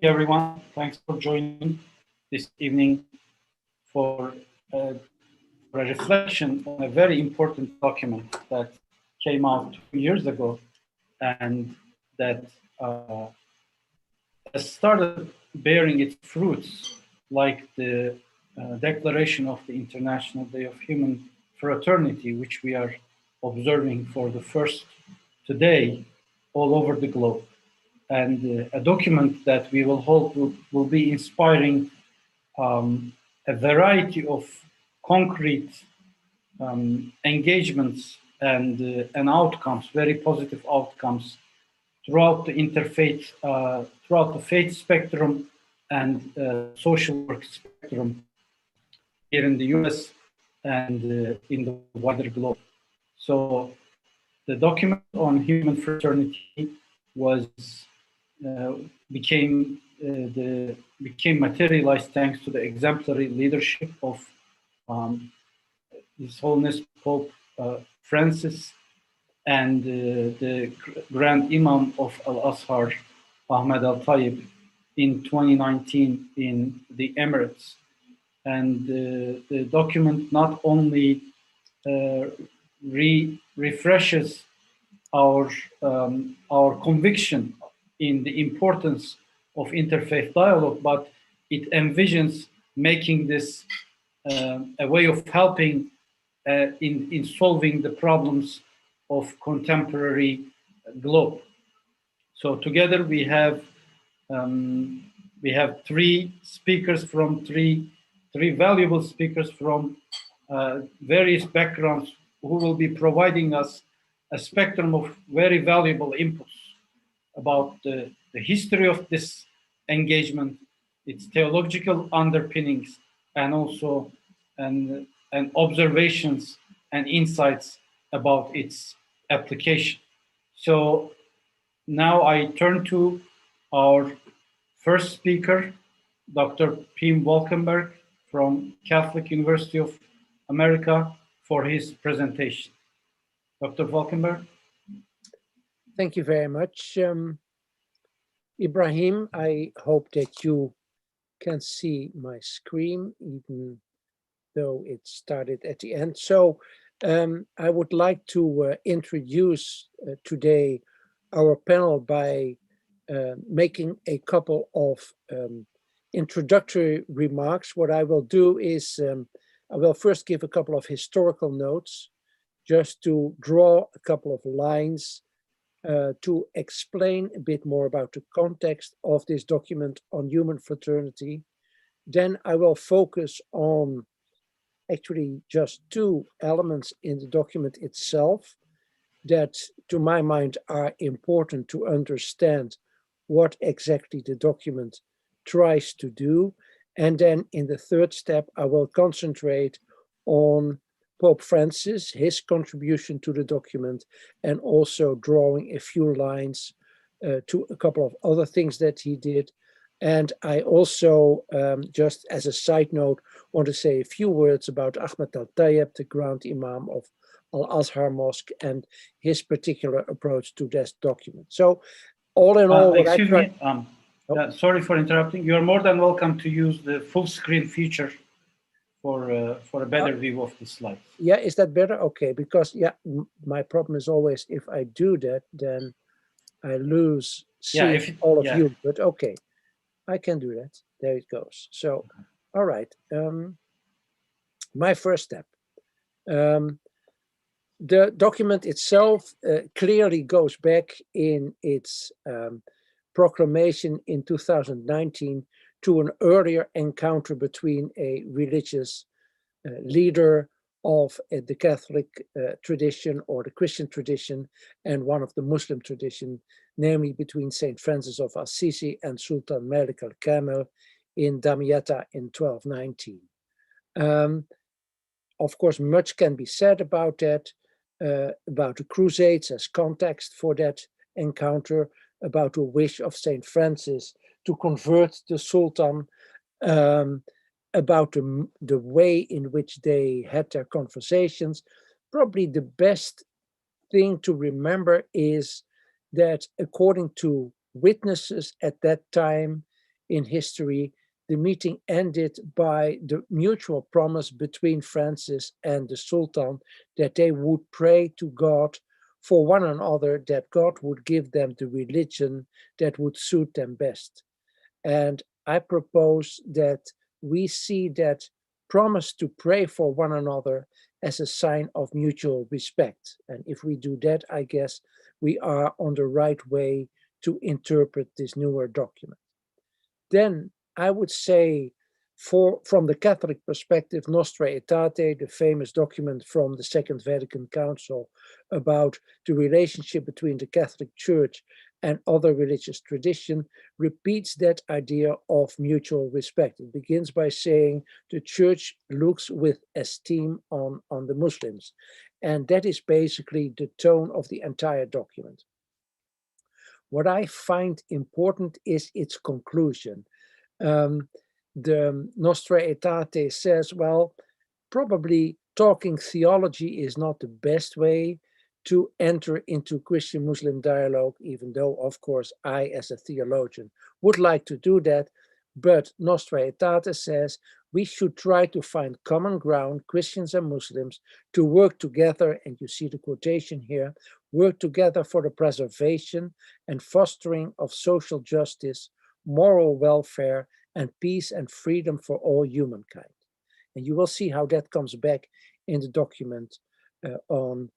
everyone. Thanks for joining this evening for a reflection on a very important document that came out 2 years ago and that has started bearing its fruits, like the declaration of the International Day of Human Fraternity, which we are observing for the first today all over the globe. And a document that we will hope will be inspiring a variety of concrete engagements and outcomes, very positive outcomes throughout the interfaith, throughout the faith spectrum and social work spectrum here in the US and in the wider globe. So the document on human fraternity was became materialized thanks to the exemplary leadership of His Holiness Pope Francis and the Grand Imam of Al-Azhar, Ahmad Al-Tayyeb, in 2019 in the Emirates. And the document not only refreshes our conviction in the importance of interfaith dialogue, but it envisions making this a way of helping in solving the problems of contemporary globe. So together we have three speakers from three valuable speakers from various backgrounds who will be providing us a spectrum of very valuable inputs about the history of this engagement, its theological underpinnings, and also and observations and insights about its application. So now I turn to our first speaker, Dr. Pim Wolcenberg from Catholic University of America, for his presentation. Dr. Wolcenberg. Thank you very much. Ibrahim, I hope that you can see my screen, even though it started at the end. So I would like to introduce today our panel by making a couple of introductory remarks. What I will do is I will first give a couple of historical notes, just to draw a couple of lines to explain a bit more about the context of this document on human fraternity. Then I will focus on actually just two elements in the document itself that, to my mind, are important to understand what exactly the document tries to do. And then in the third step, I will concentrate on Pope Francis, his contribution to the document, and also drawing a few lines to a couple of other things that he did. And I also, just as a side note, want to say a few words about Ahmad Al-Tayyeb, the Grand Imam of Al-Azhar Mosque, and his particular approach to this document. So all in all, excuse me, sorry for interrupting. You're more than welcome to use the full screen feature for a better view of the slides. Yeah, is that better? Okay, because yeah, my problem is always if I do that, then I lose all of you. But okay, I can do that. There it goes. So, all right. My first step. The document itself clearly goes back in its proclamation in 2019 to an earlier encounter between a religious leader of the Catholic tradition or the Christian tradition and one of the Muslim tradition, namely between Saint Francis of Assisi and Sultan Malik Al-Kamil in Damietta in 1219. Of course, much can be said about that, about the Crusades as context for that encounter, about the wish of Saint Francis to convert the Sultan, about the way in which they had their conversations. Probably the best thing to remember is that according to witnesses at that time, in history, the meeting ended by the mutual promise between Francis and the Sultan that they would pray to God for one another, that God would give them the religion that would suit them best. And I propose that we see that promise to pray for one another as a sign of mutual respect. And if we do that, I guess we are on the right way to interpret this newer document. Then I would say, from the Catholic perspective, Nostra Aetate, the famous document from the Second Vatican Council about the relationship between the Catholic Church and other religious tradition, repeats that idea of mutual respect. It begins by saying the Church looks with esteem on the Muslims. And that is basically the tone of the entire document. What I find important is its conclusion. The Nostra Aetate says, well, probably talking theology is not the best way to enter into Christian-Muslim dialogue, even though, of course, I, as a theologian, would like to do that. But Nostra Aetate says we should try to find common ground, Christians and Muslims, to work together, and you see the quotation here, work together for the preservation and fostering of social justice, moral welfare, and peace and freedom for all humankind. And you will see how that comes back in the document on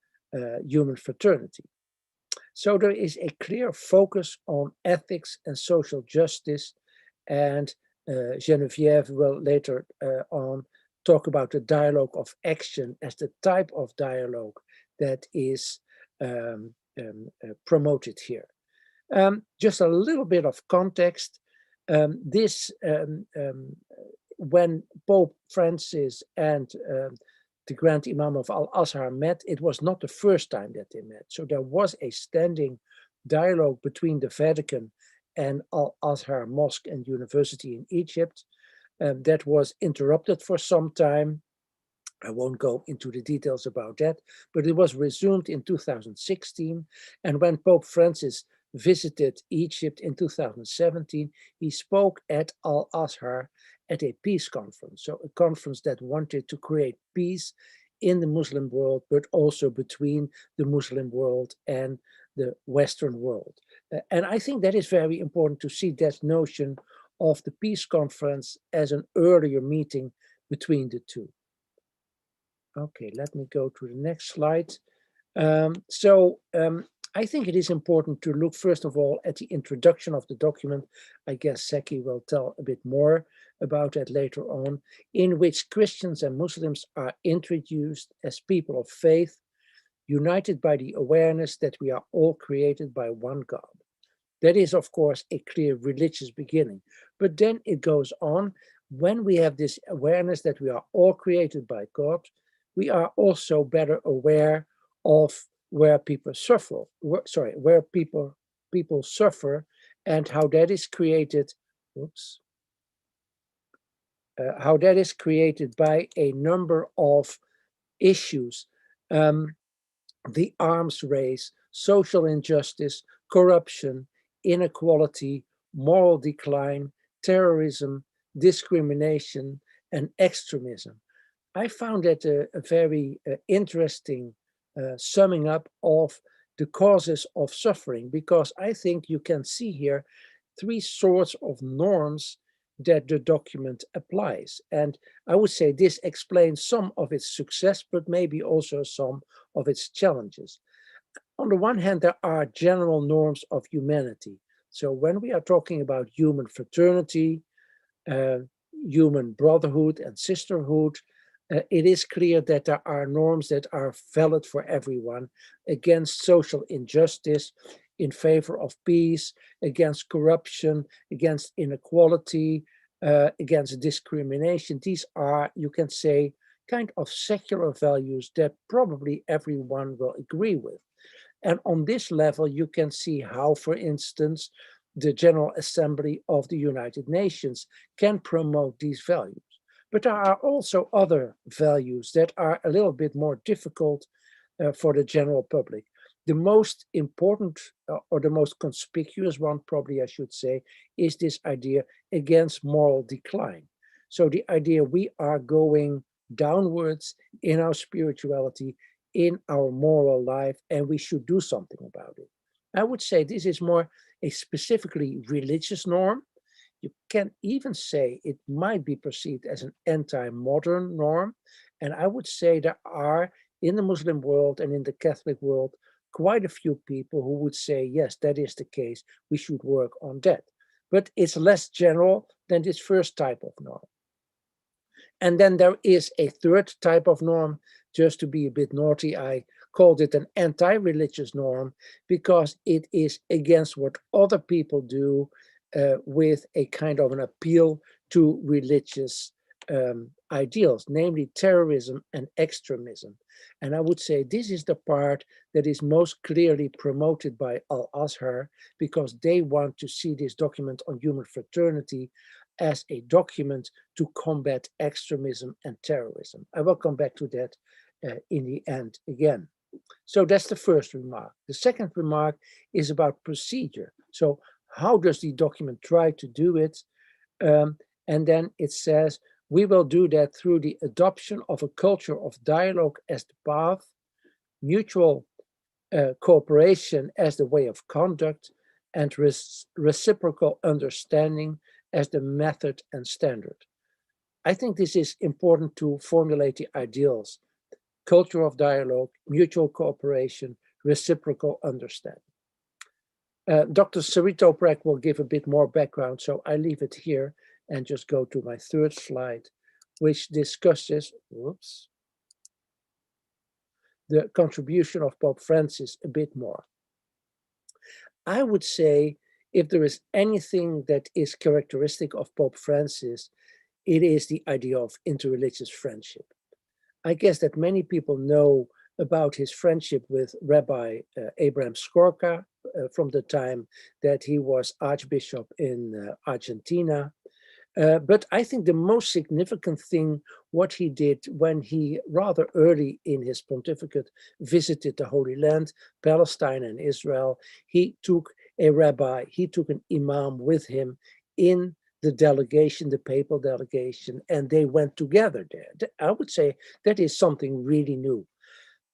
human fraternity. So there is a clear focus on ethics and social justice, and Geneviève will later on talk about the dialogue of action as the type of dialogue that is promoted here. Just a little bit of context. When Pope Francis and the Grand Imam of Al-Azhar met, it was not the first time that they met. So there was a standing dialogue between the Vatican and Al-Azhar Mosque and University in Egypt that was interrupted for some time. I won't go into the details about that, but it was resumed in 2016. And when Pope Francis visited Egypt in 2017, he spoke at Al-Azhar at a peace conference, so a conference that wanted to create peace in the Muslim world, but also between the Muslim world and the Western world. And I think that is very important to see that notion of the peace conference as an earlier meeting between the two. Okay, let me go to the next slide. I think it is important to look, first of all, at the introduction of the document. I guess Seki will tell a bit more about that later on, in which Christians and Muslims are introduced as people of faith, united by the awareness that we are all created by one God. That is, of course, a clear religious beginning. But then it goes on, when we have this awareness that we are all created by God, we are also better aware of where people suffer, where people suffer, and how that is created. How that is created by a number of issues: the arms race, social injustice, corruption, inequality, moral decline, terrorism, discrimination, and extremism. I found that a very interesting summing up of the causes of suffering, because I think you can see here three sorts of norms that the document applies. And I would say this explains some of its success, but maybe also some of its challenges. On the one hand, there are general norms of humanity. So when we are talking about human fraternity, human brotherhood and sisterhood, it is clear that there are norms that are valid for everyone against social injustice, in favor of peace, against corruption, against inequality, against discrimination. These are, you can say, kind of secular values that probably everyone will agree with. And on this level, you can see how, for instance, the General Assembly of the United Nations can promote these values. But there are also other values that are a little bit more difficult for the general public. The most important or the most conspicuous one, probably I should say, is this idea against moral decline. So the idea we are going downwards in our spirituality, in our moral life, and we should do something about it. I would say this is more a specifically religious norm. You can even say it might be perceived as an anti-modern norm. And I would say there are, in the Muslim world and in the Catholic world, quite a few people who would say, yes, that is the case. We should work on that. But it's less general than this first type of norm. And then there is a third type of norm. Just to be a bit naughty, I called it an anti-religious norm because it is against what other people do with a kind of an appeal to religious ideals, namely terrorism and extremism. And I would say this is the part that is most clearly promoted by Al-Azhar, because they want to see this document on human fraternity as a document to combat extremism and terrorism. I will come back to that in the end again. So that's the first remark. The second remark is about procedure. So how does the document try to do it? And then it says, we will do that through the adoption of a culture of dialogue as the path, mutual cooperation as the way of conduct, and reciprocal understanding as the method and standard. I think this is important to formulate the ideals: culture of dialogue, mutual cooperation, reciprocal understanding. Dr. Sarita Oprek will give a bit more background, so I leave it here and just go to my third slide, which discusses, the contribution of Pope Francis a bit more. I would say if there is anything that is characteristic of Pope Francis, it is the idea of interreligious friendship. I guess that many people know about his friendship with Rabbi Abraham Skorka from the time that he was Archbishop in Argentina. But I think the most significant thing, what he did when he rather early in his pontificate visited the Holy Land, Palestine and Israel, he took a rabbi, he took an imam with him in the delegation, the papal delegation, and they went together there. I would say that is something really new.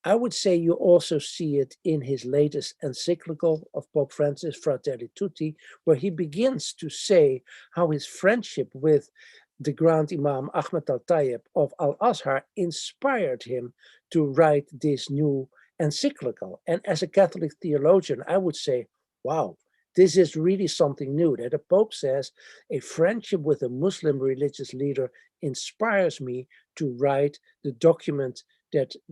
I would say you also see it in his latest encyclical of Pope Francis, Fratelli Tutti, where he begins to say how his friendship with the Grand Imam Ahmad Al-Tayyeb of Al-Azhar inspired him to write this new encyclical. And as a Catholic theologian, I would say, wow, this is really something new, that the Pope says a friendship with a Muslim religious leader inspires me to write the document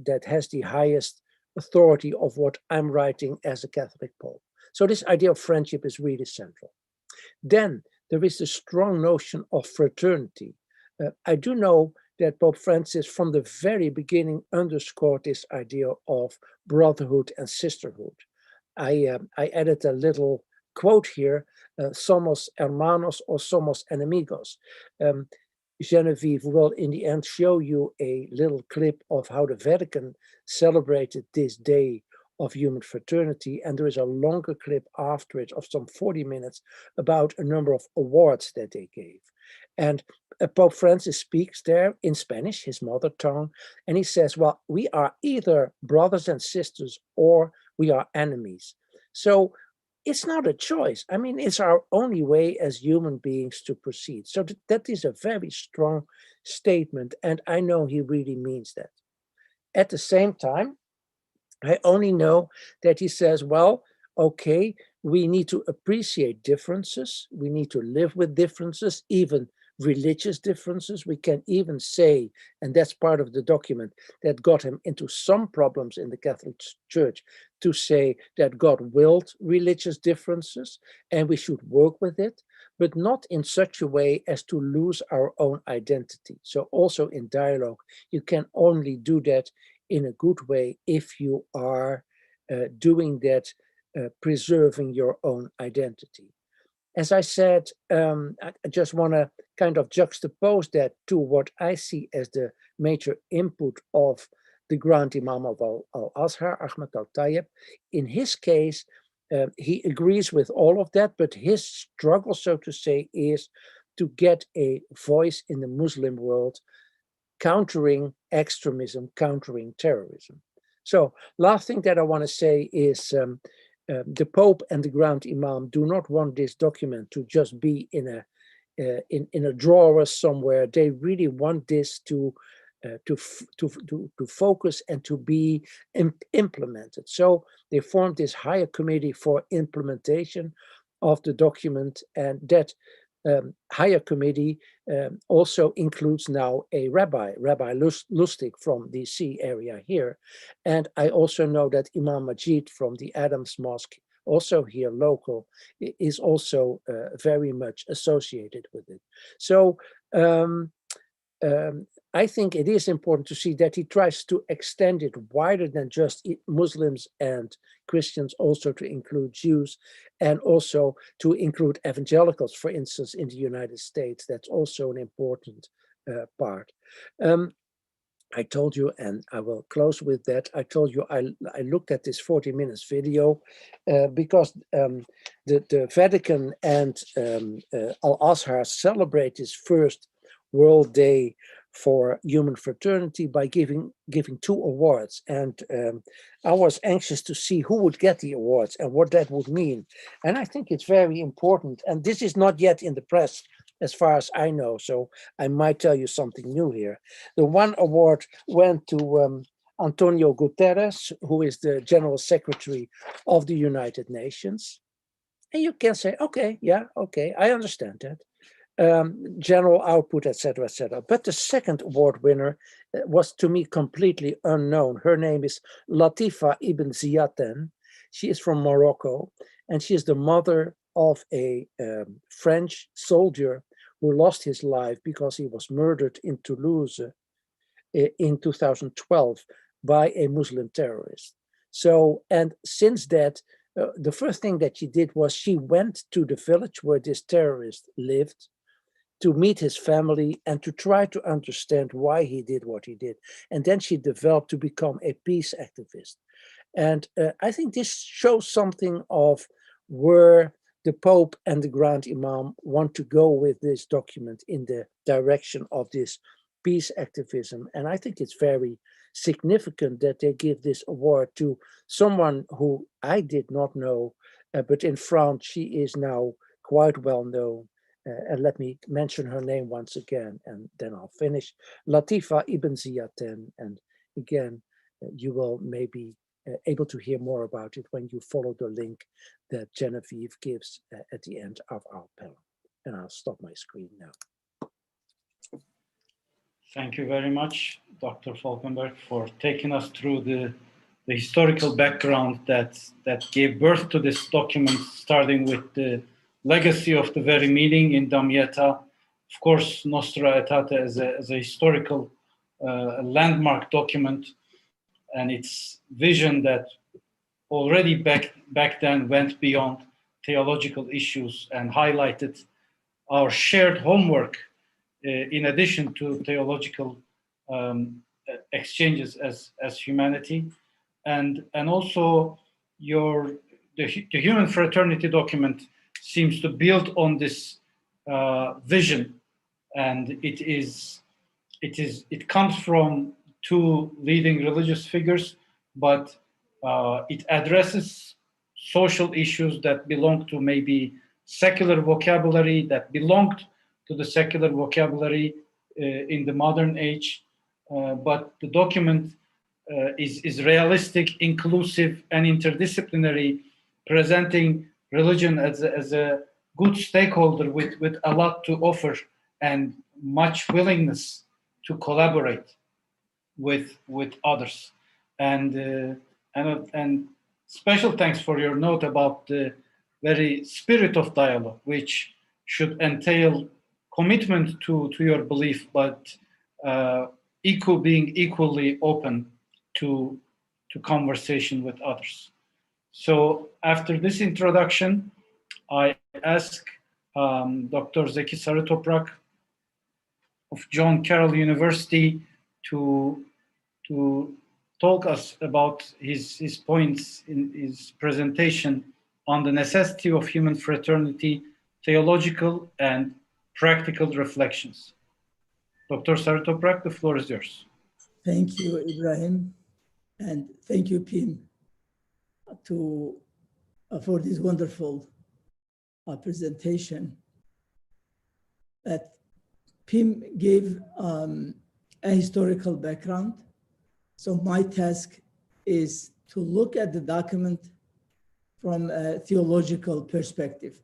that has the highest authority of what I'm writing as a Catholic Pope. So this idea of friendship is really central. Then there is the strong notion of fraternity. I do know that Pope Francis from the very beginning underscored this idea of brotherhood and sisterhood. I added a little quote here, somos hermanos or somos enemigos. Genevieve will in the end show you a little clip of how the Vatican celebrated this day of human fraternity, and there is a longer clip after it of some 40 minutes about a number of awards that they gave. And Pope Francis speaks there in Spanish, his mother tongue, and he says, well, we are either brothers and sisters or we are enemies. So it's not a choice. I mean, it's our only way as human beings to proceed. So that is a very strong statement, and I know he really means that. At the same time, I only know that he says, well, okay, we need to appreciate differences. We need to live with differences, even religious differences. We can even say, and that's part of the document that got him into some problems in the Catholic Church, to say that God willed religious differences and we should work with it, but not in such a way as to lose our own identity. So also in dialogue, you can only do that in a good way if you are doing that, preserving your own identity. As I said, I just want to kind of juxtapose that to what I see as the major input of the Grand Imam of Al-Azhar, Ahmad Al-Tayyeb. In his case, he agrees with all of that, but his struggle, so to say, is to get a voice in the Muslim world, countering extremism, countering terrorism. So last thing that I want to say is the Pope and the Grand Imam do not want this document to just be in a drawer somewhere. They really want this to focus and to be implemented. So they formed this higher committee for implementation of the document, and that higher committee also includes now a Rabbi Lustig from the DC area here. And I also know that Imam Majid from the Adams Mosque, also here local, is also very much associated with it. So I think it is important to see that he tries to extend it wider than just Muslims and Christians, also to include Jews and also to include evangelicals, for instance, in the United States. That's also an important part. I told you, and I will close with that, I told you I looked at this 40 minutes video because the Vatican and Al-Azhar celebrate this first World Day for Human Fraternity by giving 2 awards, and I was anxious to see who would get the awards and what that would mean. And I think it's very important, and this is not yet in the press as far as I know, so I might tell you something new here. The one award went to Antonio Guterres, who is the General Secretary of the United Nations. And you can say, okay, yeah, okay, I understand that. General output, etc., etc. But the second award winner was to me completely unknown. Her name is Latifa Ibn Ziyaten. She is from Morocco, and she is the mother of a French soldier who lost his life because he was murdered in Toulouse in 2012 by a Muslim terrorist. So, and since that, the first thing that she did was she went to the village where this terrorist lived to meet his family and to try to understand why he did what he did. And then she developed to become a peace activist. And I think this shows something of where the Pope and the Grand Imam want to go with this document, in the direction of this peace activism. And I think it's very significant that they give this award to someone who I did not know, but in France she is now quite well known. And let me mention her name once again, and then I'll finish. Latifa Ibn Ziyaten. And again, you will maybe able to hear more about it when you follow the link that Genevieve gives at the end of our panel. And I'll stop my screen now. Thank you very much, Dr. Wolcenberg, for taking us through the historical background that gave birth to this document, starting with the legacy of the very meeting in Damietta. Of course, Nostra Aetate as a historical landmark document, and its vision that already back then went beyond theological issues and highlighted our shared homework in addition to theological exchanges as humanity, and also the Human Fraternity Document seems to build on this vision, and it comes from 2 leading religious figures, but it addresses social issues that belong to maybe secular vocabulary, that belonged to the secular vocabulary in the modern age. But the document is realistic, inclusive, and interdisciplinary, presenting religion as a good stakeholder with a lot to offer and much willingness to collaborate with others. And special thanks for your note about the very spirit of dialogue, which should entail commitment to your belief, but being equally open to conversation with others. So after this introduction, I ask Dr. Zeki Sarıtoprak of John Carroll University to talk us about his points in his presentation on the necessity of human fraternity, theological and practical reflections. Dr. Sartoprak, the floor is yours. Thank you, Ibrahim, and thank you, Pim, for this wonderful presentation. That Pim gave a historical background. So my task is to look at the document from a theological perspective.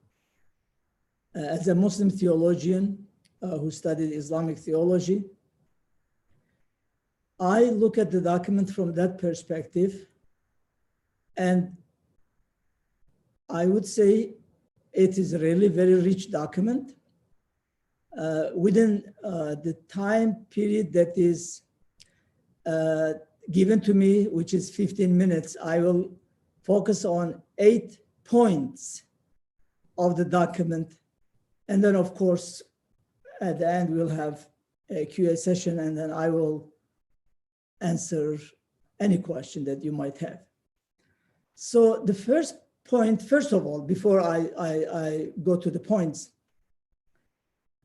As a Muslim theologian who studied Islamic theology, I look at the document from that perspective, and I would say it is a really very rich document. Within the time period that is given to me, which is 15 minutes, I will focus on 8 points of the document. And then, of course, at the end, we'll have a Q&A session, and then I will answer any question that you might have. So the first point, first of all, before I go to the points,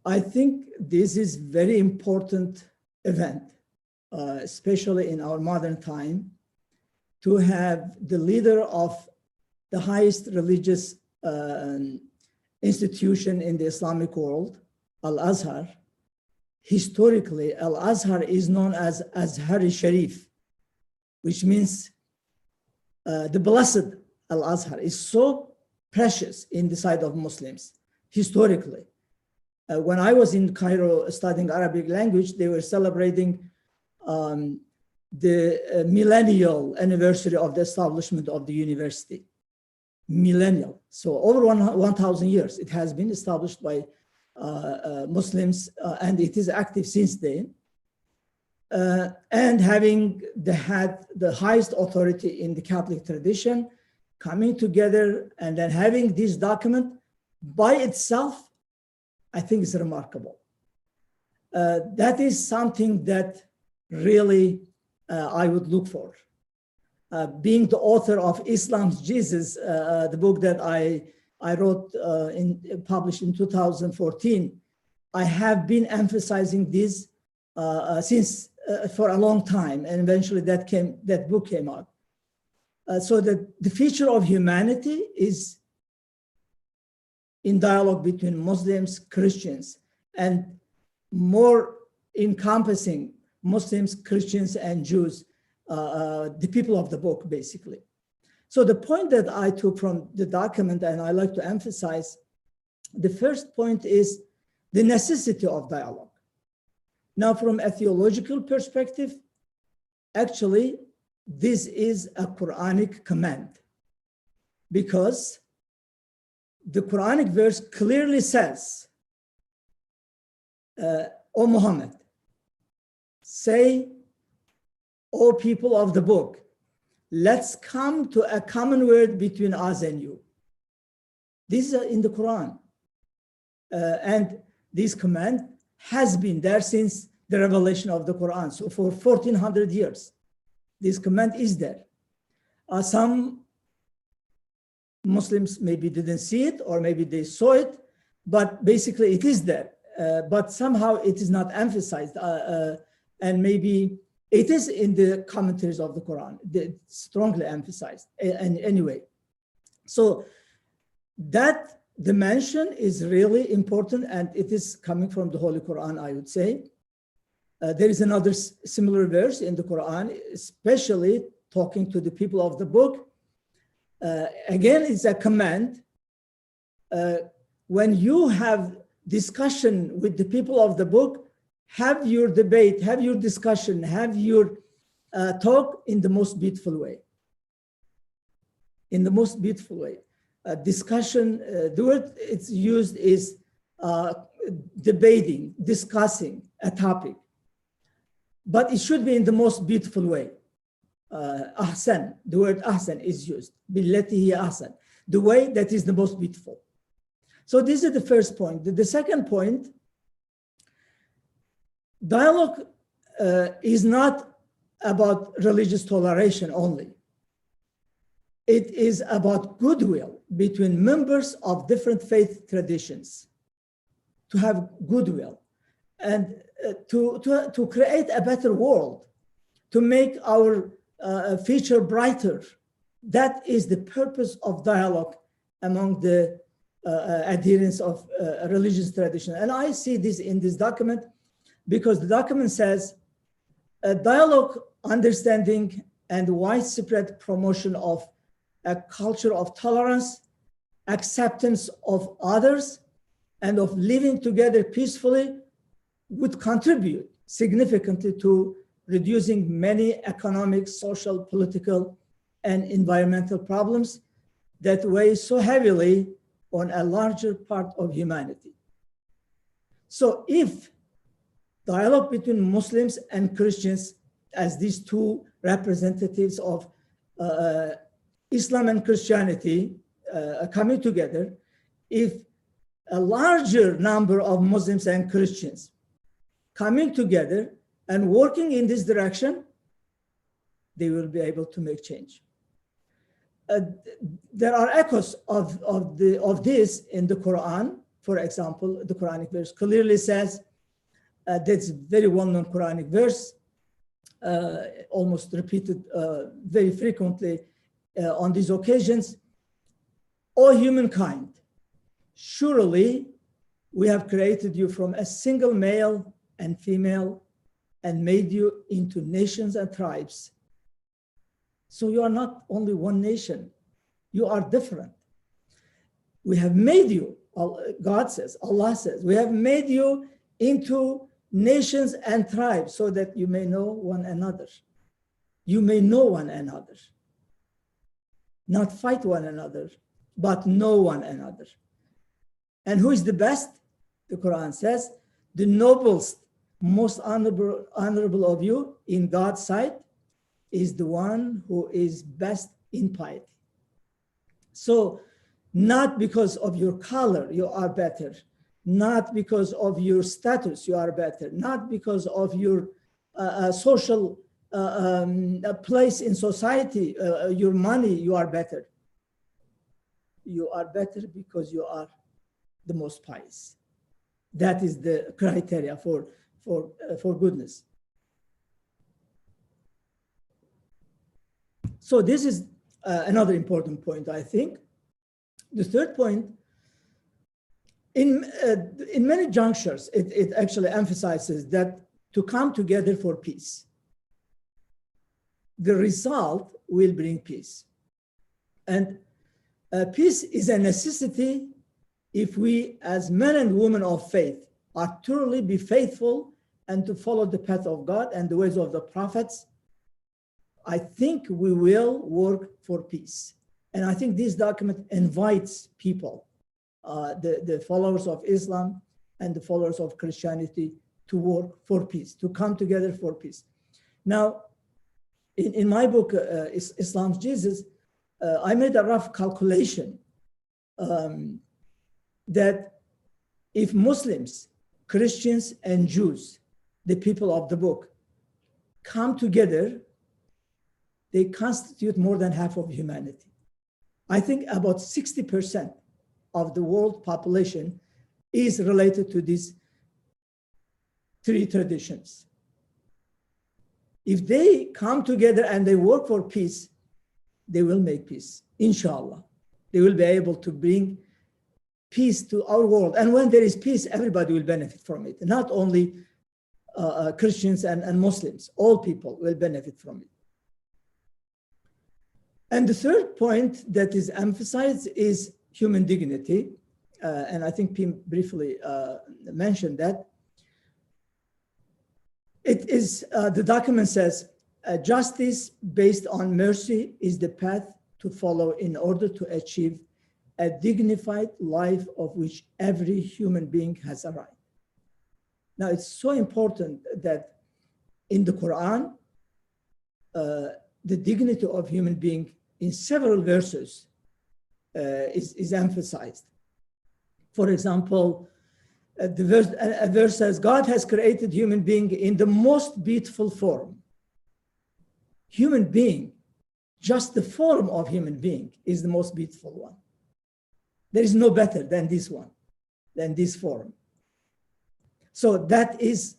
I think this is very important event, especially in our modern time, to have the leader of the highest religious institution in the Islamic world, Al-Azhar. Historically, Al-Azhar is known as Azhar-i Sharif, which means the blessed Al-Azhar is so precious in the sight of Muslims, historically. When I was in Cairo studying Arabic language, they were celebrating the millennial anniversary of the establishment of the university. Millennial. So over 1,000 years, it has been established by Muslims, and it is active since then. And having had the highest authority in the Catholic tradition, coming together and then having this document by itself, I think is remarkable. That is something that really I would look for. Being the author of Islam's Jesus, the book that I wrote published in 2014, I have been emphasizing this since for a long time, and eventually that book came out. So that the feature of humanity is in dialogue between Muslims, Christians, and more encompassing Muslims, Christians, and Jews, the people of the book, basically. So the point that I took from the document, and I like to emphasize, the first point is the necessity of dialogue. Now, from a theological perspective, actually, this is a Quranic command, because the Quranic verse clearly says, O Muhammad, say, O people of the book, let's come to a common word between us and you. This is in the Quran. And this command has been there since the revelation of the Quran. So for 1400 years, this command is there. Some Muslims maybe didn't see it, or maybe they saw it, but basically it is there. But somehow it is not emphasized. And maybe it is in the commentaries of the Quran, strongly emphasized. And anyway, so that dimension is really important, and it is coming from the Holy Quran, I would say. There is another similar verse in the Quran, especially talking to the people of the book. Again, it's a command. When you have discussion with the people of the book, have your debate, have your discussion, have your talk in the most beautiful way. In the most beautiful way. Discussion, the word it's used is debating, discussing a topic. But it should be in the most beautiful way. Ahsan, the word ahsan is used. Billati hiya ahsan, the way that is the most beautiful. So this is the first point. The second point, dialogue is not about religious toleration only. It is about goodwill between members of different faith traditions, to have goodwill and to create a better world, to make our future brighter. That is the purpose of dialogue among the adherents of religious tradition. And I see this in this document because the document says dialogue, understanding, and widespread promotion of a culture of tolerance, acceptance of others, and of living together peacefully would contribute significantly to reducing many economic, social, political, and environmental problems that weigh so heavily on a larger part of humanity. So if dialogue between Muslims and Christians, as these two representatives of Islam and Christianity coming together, if a larger number of Muslims and Christians coming together and working in this direction, they will be able to make change. There are echoes of this in the Quran. For example, the Quranic verse clearly says, that's a very well-known Quranic verse, almost repeated very frequently on these occasions. O humankind, surely we have created you from a single male and female and made you into nations and tribes. So you are not only one nation, you are different. We have made you, God says, Allah says, we have made you into nations and tribes so that you may know one another. You may know one another. Not fight one another, but know one another. And who is the best? The Quran says, the noblest, most honorable of you in God's sight is the one who is best in piety. So not because of your color, you are better. Not because of your status, you are better. Not because of your social place in society, your money, you are better. You are better because you are the most pious. That is the criteria for goodness. So this is another important point, I think. The third point, in many junctures, it actually emphasizes that to come together for peace. The result will bring peace. And peace is a necessity if we, as men and women of faith, are truly be faithful and to follow the path of God and the ways of the prophets. I think we will work for peace. And I think this document invites people, the followers of Islam and the followers of Christianity, to work for peace, to come together for peace. Now, in my book, Islam's Jesus, I made a rough calculation that if Muslims, Christians, and Jews, the people of the book, come together, they constitute more than half of humanity. I think about 60% of the world population is related to these three traditions. If they come together and they work for peace, they will make peace, inshallah. They will be able to bring peace to our world. And when there is peace, everybody will benefit from it. Not only Christians and Muslims, all people will benefit from it. And the third point that is emphasized is human dignity. And I think Pim briefly mentioned that. It is, the document says, justice based on mercy is the path to follow in order to achieve a dignified life of which every human being has a right. Now, it's so important that in the Quran, the dignity of human being in several verses is emphasized. For example, a verse says, God has created human being in the most beautiful form. human being, just the form of human being is the most beautiful one. There is no better than this one, than this form. So that is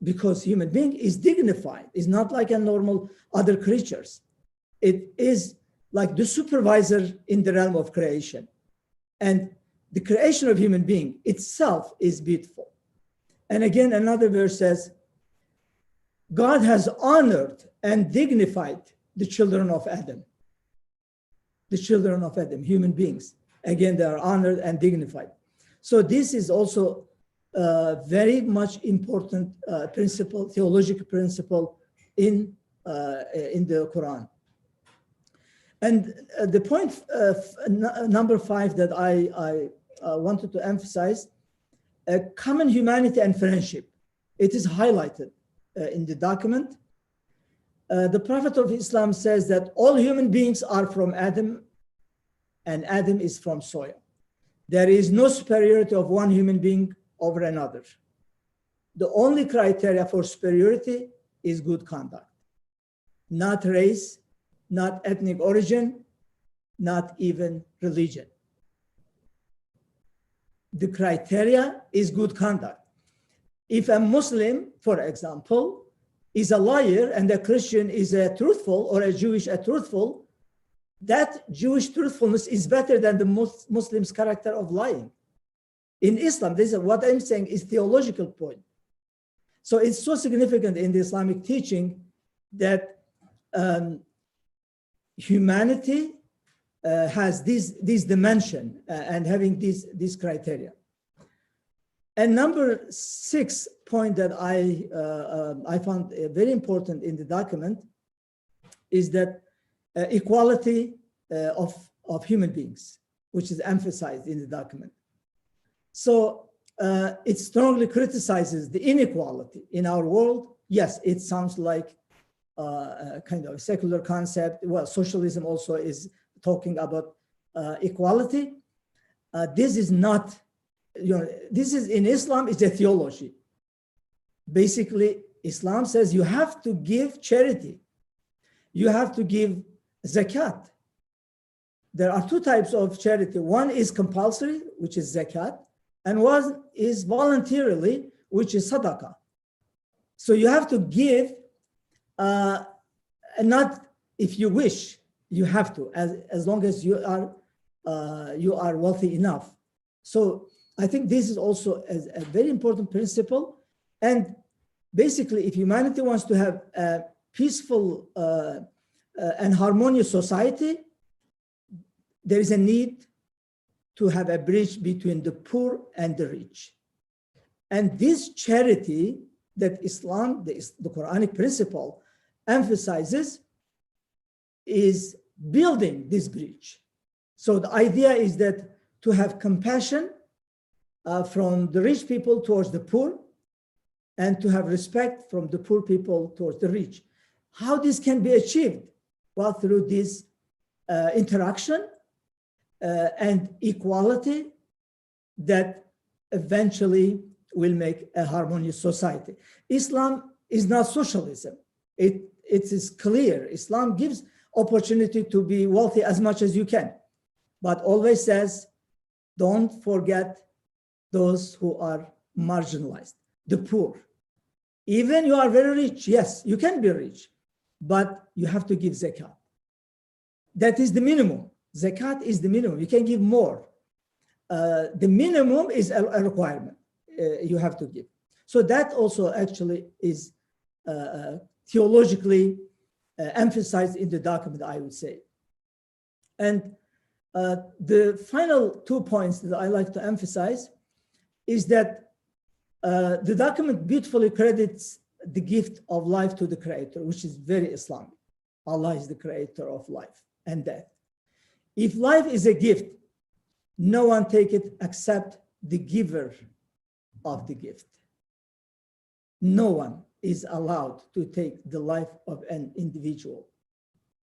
because human being is dignified. It's not like a normal other creatures. It is like the supervisor in the realm of creation. And the creation of human being itself is beautiful. And again, another verse says, God has honored and dignified the children of Adam. The children of Adam, human beings. Again, they are honored and dignified. So this is also very much important principle, theological principle in the Quran. And the point number 5 that I wanted to emphasize, common humanity and friendship. It is highlighted in the document. The Prophet of Islam says that all human beings are from Adam, and Adam is from soil. There is no superiority of one human being over another. The only criteria for superiority is good conduct, not race, not ethnic origin, not even religion. The criteria is good conduct. If a Muslim, for example, is a liar and a Christian is a truthful, or a Jewish a truthful, that Jewish truthfulness is better than the Muslim's character of lying. In Islam, this is what I'm saying is theological point. So it's so significant in the Islamic teaching that humanity has this dimension and having these criteria. And number 6 point that I found very important in the document is that equality of human beings, which is emphasized in the document. So it strongly criticizes the inequality in our world. Yes, it sounds like kind of a secular concept. Well, socialism also is talking about equality. This is not, this is in Islam, it's a theology. Basically, Islam says you have to give charity. You have to give zakat. There are 2 types of charity. One is compulsory, which is zakat, and one is voluntarily, which is sadaqah. So you have to give, not if you wish, you have to, as long as you are wealthy enough. So I think this is also a very important principle. And basically, if humanity wants to have a peaceful and harmonious society, there is a need to have a bridge between the poor and the rich. And this charity that Islam, the Quranic principle, emphasizes is building this bridge. So the idea is that to have compassion from the rich people towards the poor, and to have respect from the poor people towards the rich. How this can be achieved? Well, through this interaction and equality that eventually will make a harmonious society. Islam is not socialism. It is clear. Islam gives opportunity to be wealthy as much as you can, but always says, don't forget those who are marginalized, the poor. Even you are very rich, yes, you can be rich, but you have to give zakat. That is the minimum. Zakat is the minimum. You can give more. The minimum is a requirement you have to give. So that also actually is theologically emphasized in the document, I would say. And the final 2 points that I like to emphasize is that the document beautifully credits the gift of life to the Creator, which is very Islamic. Allah is the creator of life and death. If life is a gift, no one take it except the giver of the gift. No one is allowed to take the life of an individual.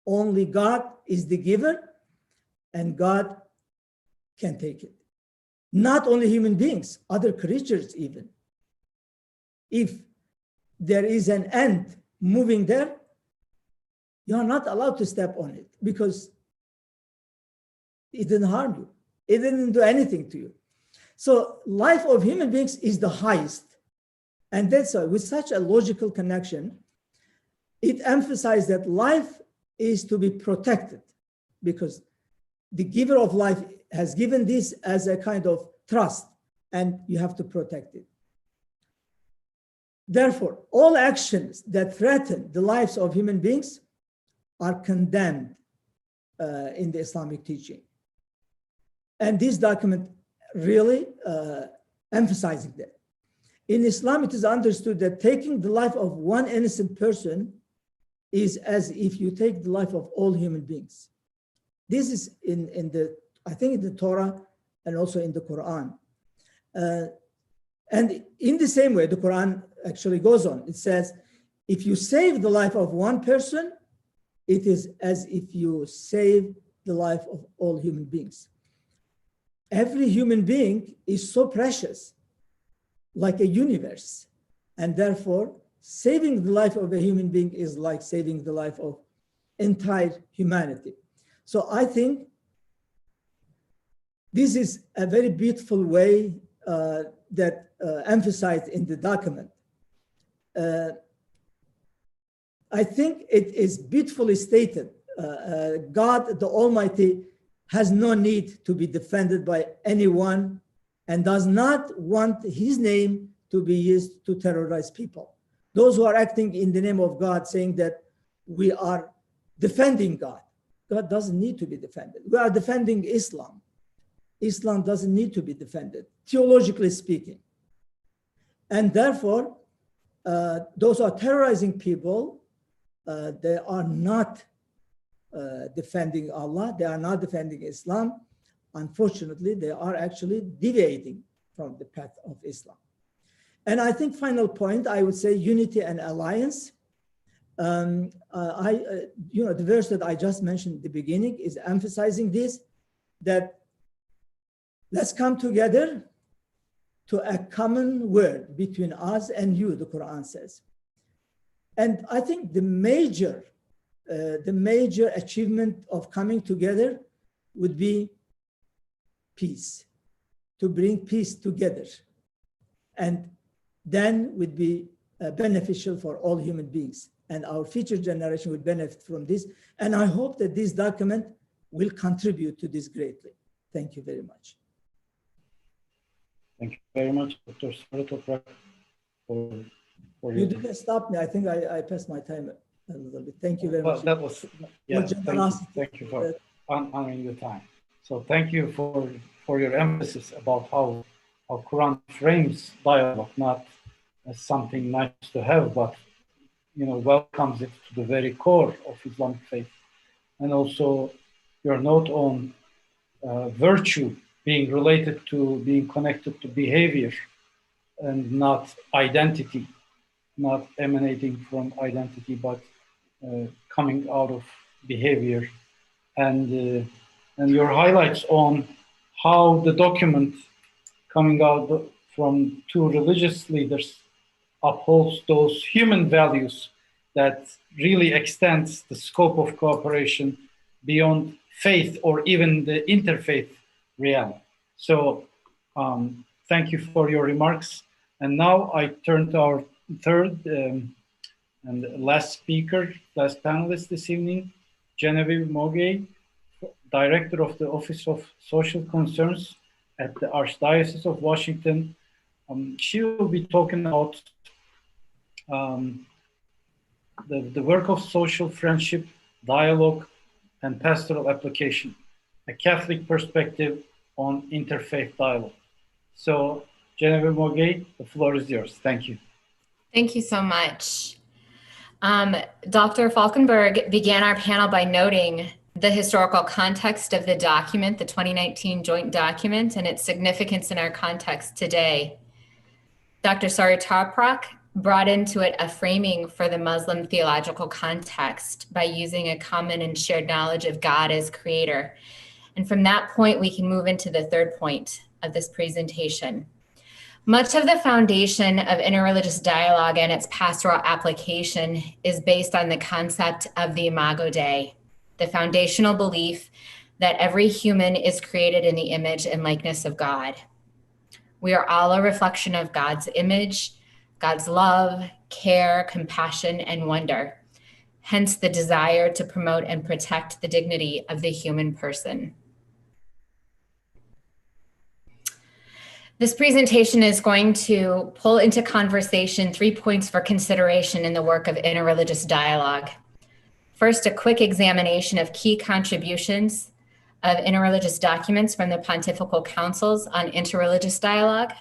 Only God is the giver, and God can take it. Not only human beings, other creatures even. If there is an ant moving there, You are not allowed to step on it because it didn't harm you. It didn't do anything to you. So life of human beings is the highest. And that's why with such a logical connection, it emphasized that life is to be protected because the giver of life has given this as a kind of trust and you have to protect it. Therefore, all actions that threaten the lives of human beings are condemned in the Islamic teaching. And this document really emphasizing that. In Islam, it is understood that taking the life of one innocent person is as if you take the life of all human beings. This is in the, I think in the Torah and also in the Quran. And in the same way, the Quran actually goes on. It says, if you save the life of one person, it is as if you save the life of all human beings. Every human being is so precious, like a universe. And therefore, saving the life of a human being is like saving the life of entire humanity. So I think this is a very beautiful way that emphasized in the document. I think it is beautifully stated. God, the Almighty, has no need to be defended by anyone and does not want his name to be used to terrorize people. Those who are acting in the name of God, saying that we are defending God. God doesn't need to be defended. We are defending Islam. Islam doesn't need to be defended, theologically speaking. And therefore, those who are terrorizing people, they are not defending Allah. They are not defending Islam. Unfortunately, they are actually deviating from the path of Islam. And I think final point, I would say unity and alliance. The verse that I just mentioned at the beginning is emphasizing this, that let's come together to a common word between us and you, the Quran says. And I think the major achievement of coming together would be peace, to bring peace together. And then would be beneficial for all human beings. And our future generation would benefit from this. And I hope that this document will contribute to this greatly. Thank you very much. Thank you very much, Dr. Saratoprac, for you didn't stop me. I think I passed my time a little bit. Thank you very much. That was, yeah, thank you for honoring the time. So thank you for your emphasis about how Quran frames dialogue, not as something nice to have, but welcomes it to the very core of Islamic faith. And also your note on virtue being related to, being connected to behavior and not identity, not emanating from identity, but coming out of behavior. And your highlights on how the document coming out from two religious leaders upholds those human values that really extends the scope of cooperation beyond faith or even the interfaith realm. So thank you for your remarks. And now I turn to our third and last speaker, last panelist this evening, Genevieve Mogay, Director of the Office of Social Concerns at the Archdiocese of Washington. She will be talking about the work of social friendship, dialogue, and pastoral application, a Catholic perspective on interfaith dialogue. So, Genevieve Mogay, the floor is yours. Thank you. Thank you so much. Dr. Wolcenberg began our panel by noting the historical context of the document, the 2019 joint document, and its significance in our context today. Dr. Saratoprac brought into it a framing for the Muslim theological context by using a common and shared knowledge of God as creator. And from that point, we can move into the third point of this presentation. Much of the foundation of interreligious dialogue and its pastoral application is based on the concept of the Imago Dei, the foundational belief that every human is created in the image and likeness of God. We are all a reflection of God's image, God's love, care, compassion, and wonder, hence the desire to promote and protect the dignity of the human person. This presentation is going to pull into conversation 3 points for consideration in the work of interreligious dialogue. First, a quick examination of key contributions of interreligious documents from the Pontifical Councils on interreligious dialogue.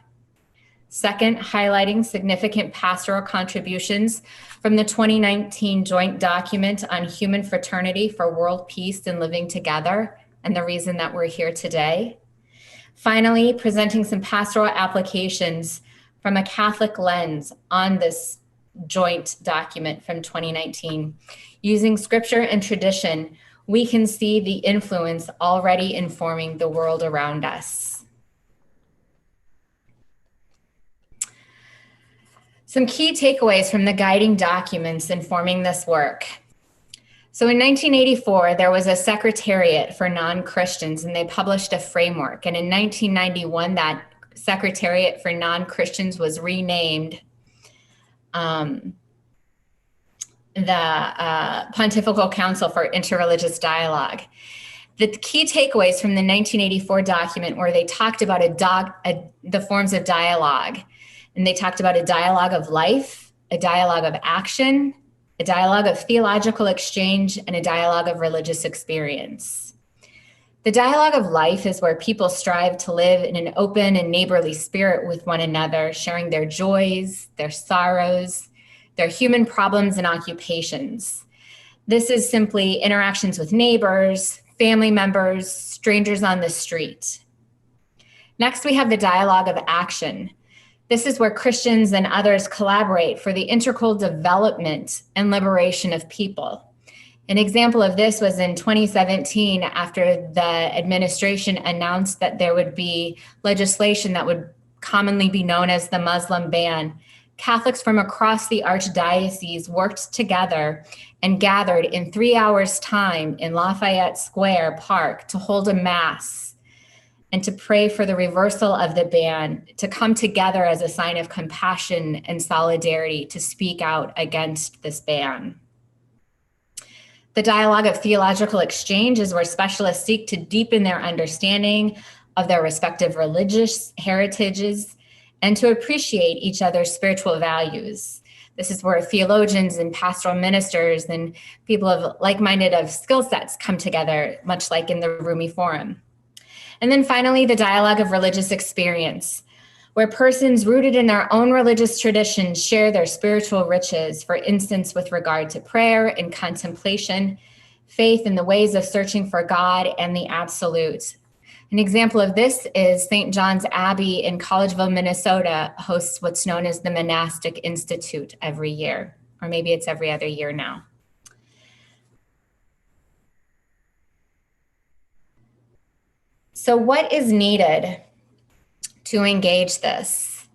Second, highlighting significant pastoral contributions from the 2019 joint document on human fraternity for world peace and living together, and the reason that we're here today. Finally, presenting some pastoral applications from a Catholic lens on this joint document from 2019. Using scripture and tradition, we can see the influence already informing the world around us. Some key takeaways from the guiding documents informing this work. So in 1984, there was a secretariat for non-Christians, and they published a framework. And in 1991, that secretariat for non-Christians was renamed the Pontifical Council for Interreligious Dialogue. The key takeaways from the 1984 document were they talked about the forms of dialogue. And they talked about a dialogue of life, a dialogue of action, a dialogue of theological exchange, and a dialogue of religious experience. The dialogue of life is where people strive to live in an open and neighborly spirit with one another, sharing their joys, their sorrows, their human problems and occupations. This is simply interactions with neighbors, family members, strangers on the street. Next, we have the dialogue of action. This is where Christians and others collaborate for the integral development and liberation of people. An example of this was in 2017, after the administration announced that there would be legislation that would commonly be known as the Muslim ban. Catholics from across the Archdiocese worked together and gathered in 3 hours' time in Lafayette Square Park to hold a mass and to pray for the reversal of the ban, to come together as a sign of compassion and solidarity to speak out against this ban. The dialogue of theological exchange is where specialists seek to deepen their understanding of their respective religious heritages and to appreciate each other's spiritual values. This is where theologians and pastoral ministers and people of like-minded of skill sets come together, much like in the Rumi Forum. And then finally, the dialogue of religious experience, where persons rooted in their own religious traditions share their spiritual riches, for instance, with regard to prayer and contemplation, faith in the ways of searching for God and the absolute. An example of this is St. John's Abbey in Collegeville, Minnesota, hosts what's known as the Monastic Institute every year, or maybe it's every other year now. So what is needed to engage this?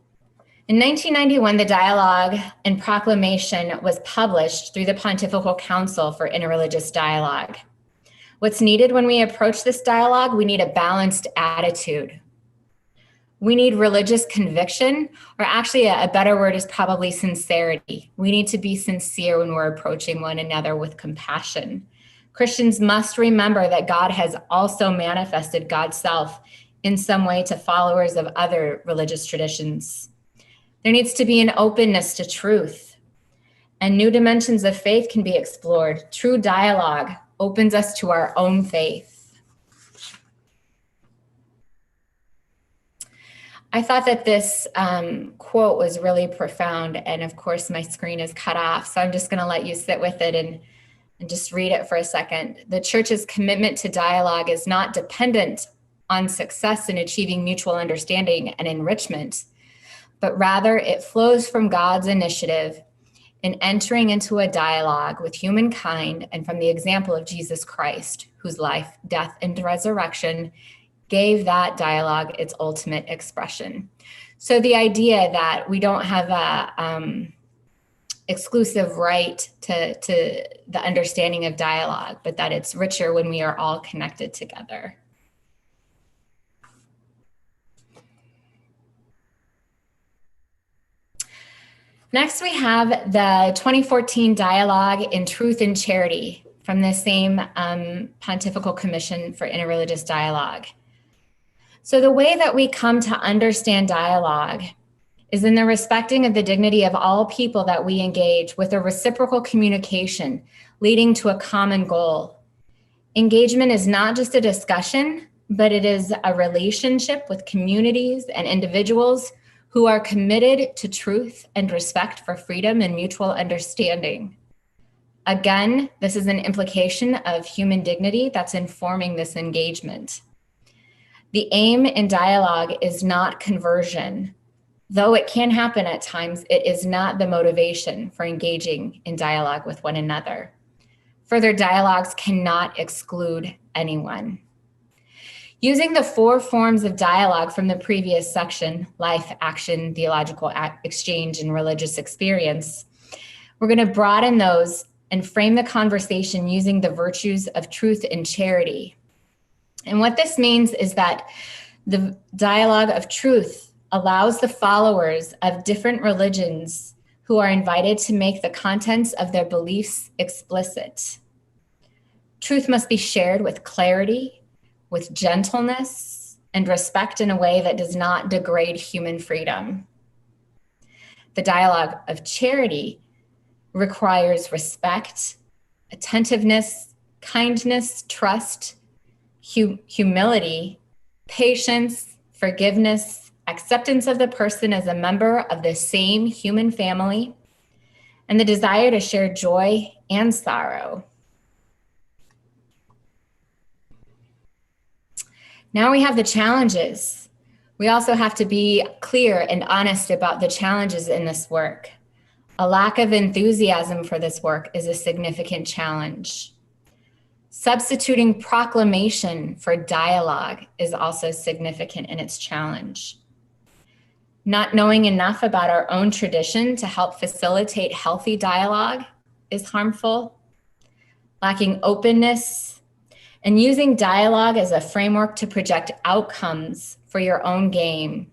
In 1991, the dialogue and proclamation was published through the Pontifical Council for Interreligious Dialogue. What's needed when we approach this dialogue? We need a balanced attitude. We need religious conviction, or actually a better word is probably sincerity. We need to be sincere when we're approaching one another with compassion. Christians must remember that God has also manifested God's self in some way to followers of other religious traditions. There needs to be an openness to truth, and new dimensions of faith can be explored. True dialogue opens us to our own faith. I thought that this quote was really profound, and of course my screen is cut off, so I'm just going to let you sit with it and just read it for a second. The Church's commitment to dialogue is not dependent on success in achieving mutual understanding and enrichment, but rather it flows from God's initiative in entering into a dialogue with humankind and from the example of Jesus Christ, whose life, death, and resurrection gave that dialogue its ultimate expression. So the idea that we don't have a exclusive right to the understanding of dialogue, but that it's richer when we are all connected together. Next, we have the 2014 dialogue in Truth and Charity from the same Pontifical Commission for Interreligious Dialogue. So the way that we come to understand dialogue is in the respecting of the dignity of all people that we engage with a reciprocal communication leading to a common goal. Engagement is not just a discussion, but it is a relationship with communities and individuals who are committed to truth and respect for freedom and mutual understanding. Again, this is an implication of human dignity that's informing this engagement. The aim in dialogue is not conversion. Though it can happen at times, it is not the motivation for engaging in dialogue with one another. Further dialogues cannot exclude anyone. Using the 4 forms of dialogue from the previous section, life, action, theological exchange, and religious experience, we're going to broaden those and frame the conversation using the virtues of truth and charity. And what this means is that the dialogue of truth allows the followers of different religions who are invited to make the contents of their beliefs explicit. Truth must be shared with clarity, with gentleness, and respect in a way that does not degrade human freedom. The dialogue of charity requires respect, attentiveness, kindness, trust, humility, patience, forgiveness, acceptance of the person as a member of the same human family, and the desire to share joy and sorrow. Now we have the challenges. We also have to be clear and honest about the challenges in this work. A lack of enthusiasm for this work is a significant challenge. Substituting proclamation for dialogue is also significant in its challenge. Not knowing enough about our own tradition to help facilitate healthy dialogue is harmful. Lacking openness and using dialogue as a framework to project outcomes for your own gain.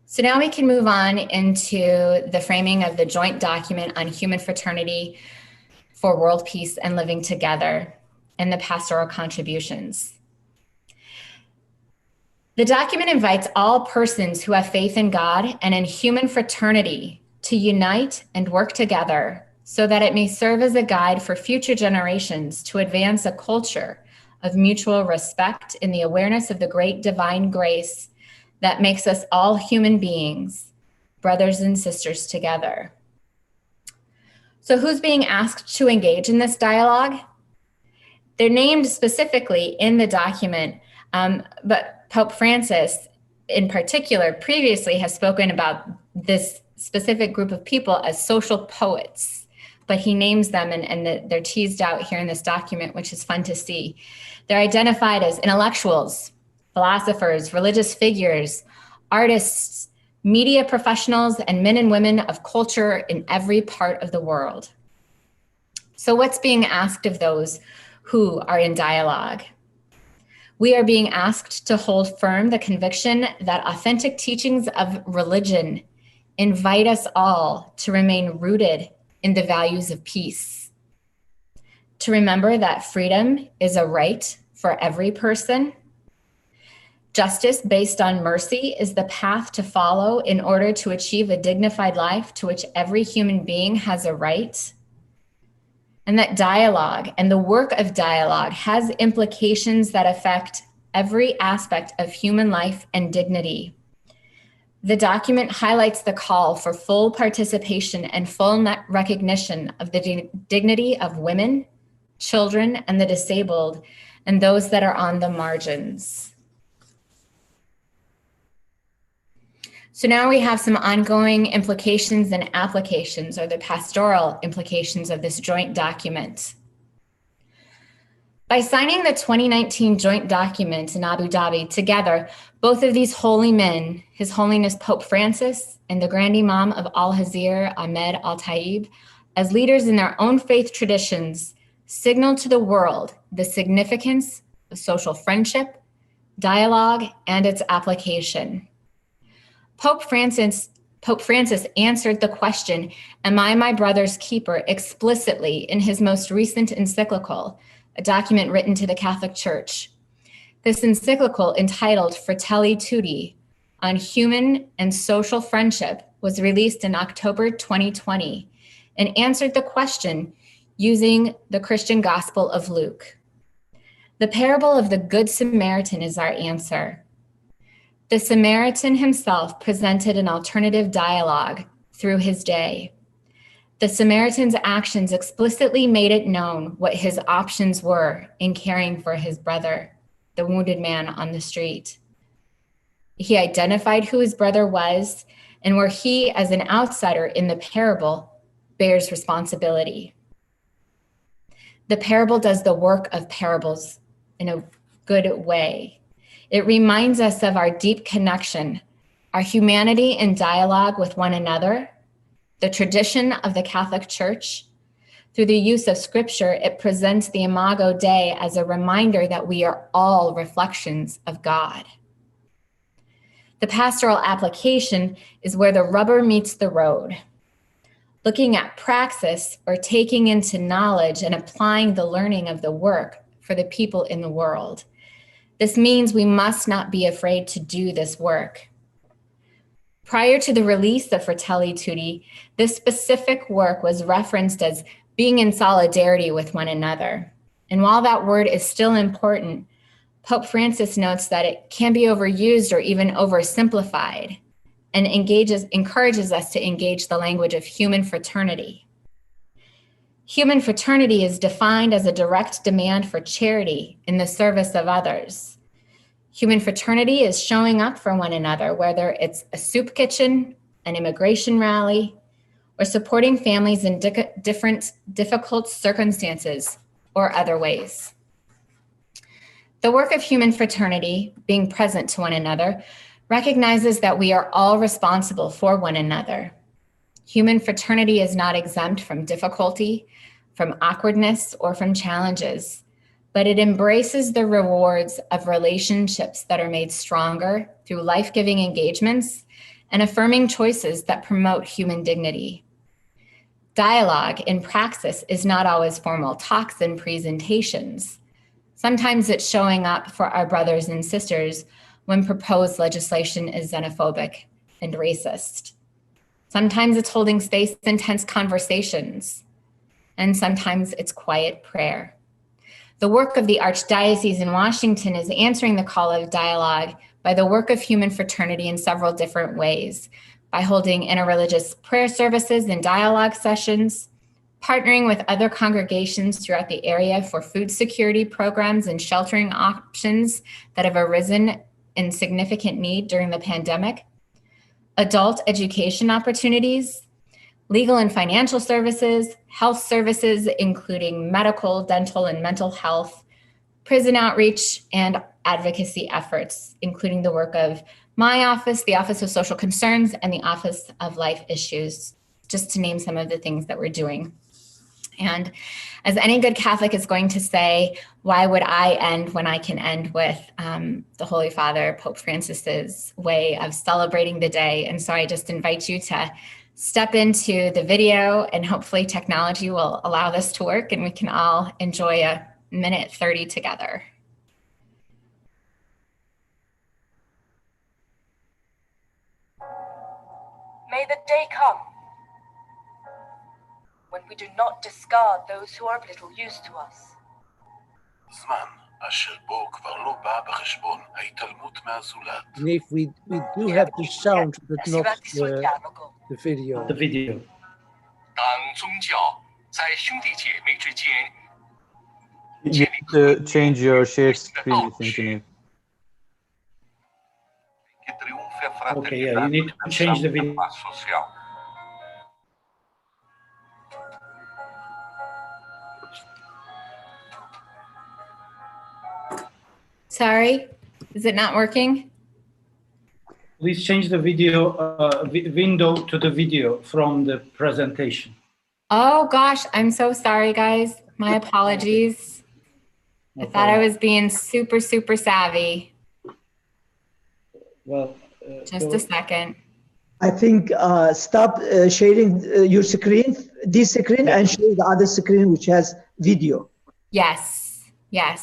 So now we can move on into the framing of the joint document on human fraternity for world peace and living together and the pastoral contributions. The document invites all persons who have faith in God and in human fraternity to unite and work together so that it may serve as a guide for future generations to advance a culture of mutual respect in the awareness of the great divine grace that makes us all human beings, brothers and sisters together. So who's being asked to engage in this dialogue? They're named specifically in the document, but Pope Francis in particular previously has spoken about this specific group of people as social poets, but he names them and they're teased out here in this document, which is fun to see. They're identified as intellectuals, philosophers, religious figures, artists, media professionals, and men and women of culture in every part of the world. So what's being asked of those who are in dialogue? We are being asked to hold firm the conviction that authentic teachings of religion invite us all to remain rooted in the values of peace, to remember that freedom is a right for every person. Justice based on mercy is the path to follow in order to achieve a dignified life to which every human being has a right. And that dialogue and the work of dialogue has implications that affect every aspect of human life and dignity. The document highlights the call for full participation and full recognition of the dignity of women, children, and the disabled, and those that are on the margins. So now we have some ongoing implications and applications, or the pastoral implications of this joint document. By signing the 2019 joint document in Abu Dhabi together, both of these holy men, His Holiness Pope Francis and the Grand Imam of Al-Azhar, Ahmad Al-Tayyeb, as leaders in their own faith traditions, signal to the world the significance of social friendship, dialogue, and its application. Pope Francis answered the question, "Am I my brother's keeper?" explicitly in his most recent encyclical, a document written to the Catholic Church. This encyclical, entitled Fratelli Tutti, on human and social friendship, was released in October 2020 and answered the question using the Christian Gospel of Luke. The parable of the Good Samaritan is our answer. The Samaritan himself presented an alternative dialogue through his day. The Samaritan's actions explicitly made it known what his options were in caring for his brother, the wounded man on the street. He identified who his brother was and where he, as an outsider in the parable, bears responsibility. The parable does the work of parables in a good way. It reminds us of our deep connection, our humanity in dialogue with one another, the tradition of the Catholic Church. Through the use of scripture, it presents the Imago Dei as a reminder that we are all reflections of God. The pastoral application is where the rubber meets the road. Looking at praxis, or taking into knowledge and applying the learning of the work for the people in the world. This means we must not be afraid to do this work. Prior to the release of Fratelli Tutti, this specific work was referenced as being in solidarity with one another. And while that word is still important, Pope Francis notes that it can be overused or even oversimplified, and encourages us to engage the language of human fraternity. Human fraternity is defined as a direct demand for charity in the service of others. Human fraternity is showing up for one another, whether it's a soup kitchen, an immigration rally, or supporting families in different difficult circumstances or other ways. The work of human fraternity, being present to one another, recognizes that we are all responsible for one another. Human fraternity is not exempt from difficulty, from awkwardness, or from challenges, but it embraces the rewards of relationships that are made stronger through life-giving engagements and affirming choices that promote human dignity. Dialogue in praxis is not always formal talks and presentations. Sometimes it's showing up for our brothers and sisters when proposed legislation is xenophobic and racist. Sometimes it's holding space in tense conversations, and sometimes it's quiet prayer. The work of the Archdiocese in Washington is answering the call of dialogue by the work of human fraternity in several different ways, by holding interreligious prayer services and dialogue sessions, partnering with other congregations throughout the area for food security programs and sheltering options that have arisen in significant need during the pandemic, adult education opportunities, legal and financial services, health services, including medical, dental, and mental health, prison outreach, and advocacy efforts, including the work of my office, the Office of Social Concerns, and the Office of Life Issues, just to name some of the things that we're doing. And as any good Catholic is going to say, why would I end when I can end with the Holy Father, Pope Francis's way of celebrating the day? And so I just invite you to step into the video, and hopefully technology will allow this to work and we can all enjoy a minute 30 together. May the day come when we do not discard those who are of little use to us. And if we do have the sound, but not the video. The video. 当宗教在兄弟姐妹之间 You need to change your share screen, Anthony. Okay, yeah, you need to change the video. Sorry, is it not working? Please change the video window to the video from the presentation. Oh gosh, I'm so sorry, guys. My apologies. No I thought I problem. was being super, super savvy. Well, Just a second. I think stop sharing your screen, this screen, and share the other screen which has video. Yes, yes,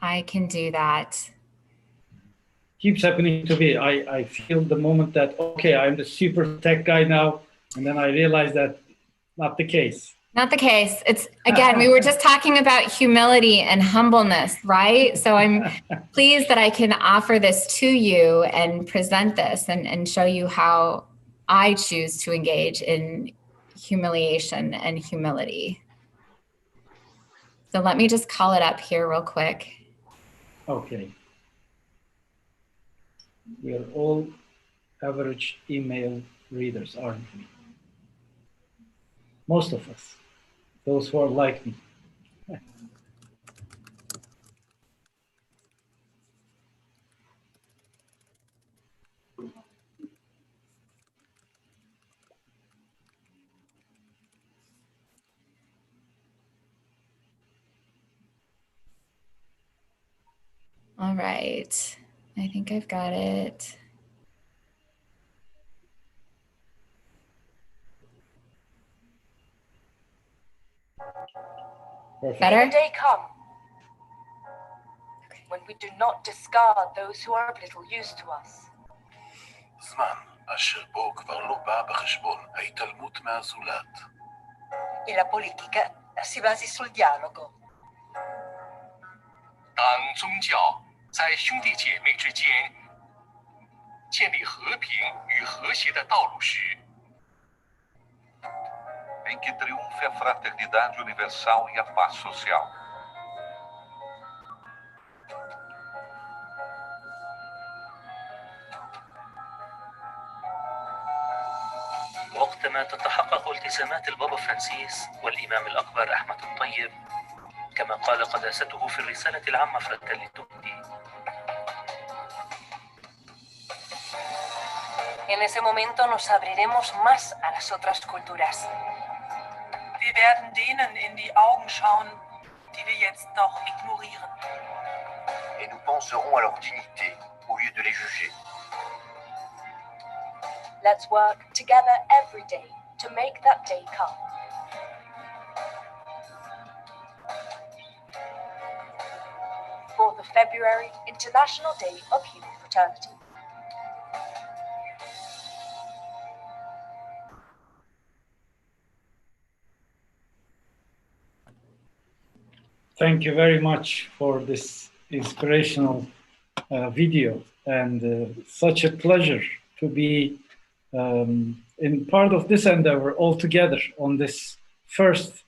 I can do that. keeps happening to me. I feel the moment that, okay, I'm the super tech guy now, and then I realize that not the case. Not the case. It's, again, we were just talking about humility and humbleness, right? So I'm pleased that I can offer this to you and present this and show you how I choose to engage in humiliation and humility. So let me just call it up here real quick. Okay. We are all average email readers, aren't we? Most of us, those who are like me. All right, I think I've got it. Perfect. May Better? the day come when we do not discard those who are of little use to us. זמן אשר בו כבר לא בא בחשבון ההתעלמות מהזולת. E la politica si basi sul dialogo. 当宗教在兄弟姐妹之间建立和平与和谐的道路时， Em que triunfe a fraternidade universal e a paz social. وقتما تتحقق التزامات البابا فرانسيس والإمام الأكبر أحمد الطيب كما قال قداسته في الرسالة العامة Fratelli Tutti. En ese momento nos abriremos más a las otras culturas. Wir werden denen in die Augen schauen, die wir jetzt noch ignorieren. Et nous penserons à leur dignité au lieu de les juger. Let's work together every day to make that day come. For February, International Day of Human Fraternity. Thank you very much for this inspirational video, and such a pleasure to be in part of this endeavor all together on this first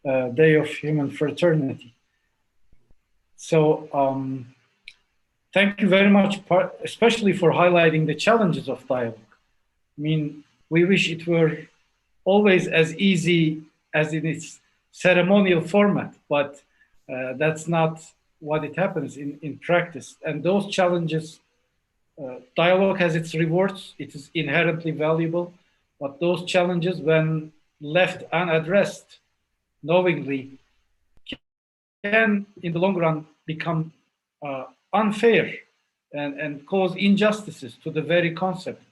day of Human Fraternity. So thank you very much, especially for highlighting the challenges of dialogue. I mean, we wish it were always as easy as in its ceremonial format, but that's not what it happens in practice. And those challenges, dialogue has its rewards, it is inherently valuable, but those challenges, when left unaddressed knowingly, can in the long run become unfair and cause injustices to the very concept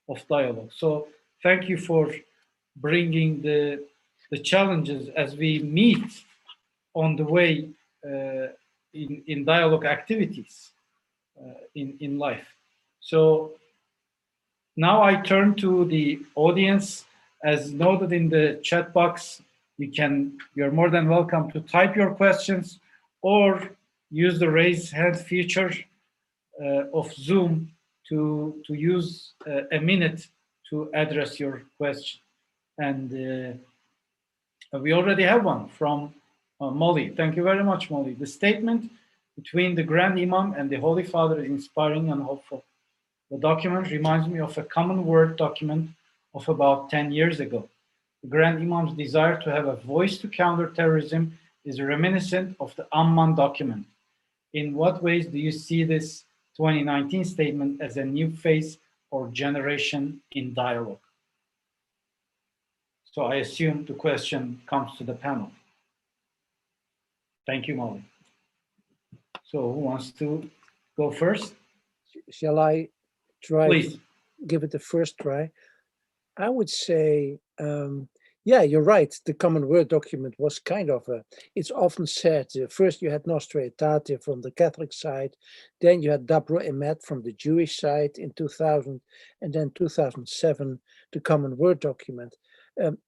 of dialogue. So thank you for bringing the challenges as we meet on the way in dialogue activities in life. So now I turn to the audience. As noted in the chat box, you're more than welcome to type your questions or use the raise hand feature of Zoom to use a minute to address your question. And we already have one from Molly. Thank you very much, Molly. The statement between the Grand Imam and the Holy Father is inspiring and hopeful. The document reminds me of a common word document of about 10 years ago. The Grand Imam's desire to have a voice to counter terrorism is reminiscent of the Amman document. In what ways do you see this 2019 statement as a new phase or generation in dialogue? So I assume the question comes to the panel. Thank you, Malik. So who wants to go first? Shall I try? Please. Give it the first try. I would say, yeah, you're right. The Common Word document was kind of it's often said, first you had Nostra Aetate from the Catholic side, then you had Dabra Emet from the Jewish side in 2000, and then 2007, the Common Word document.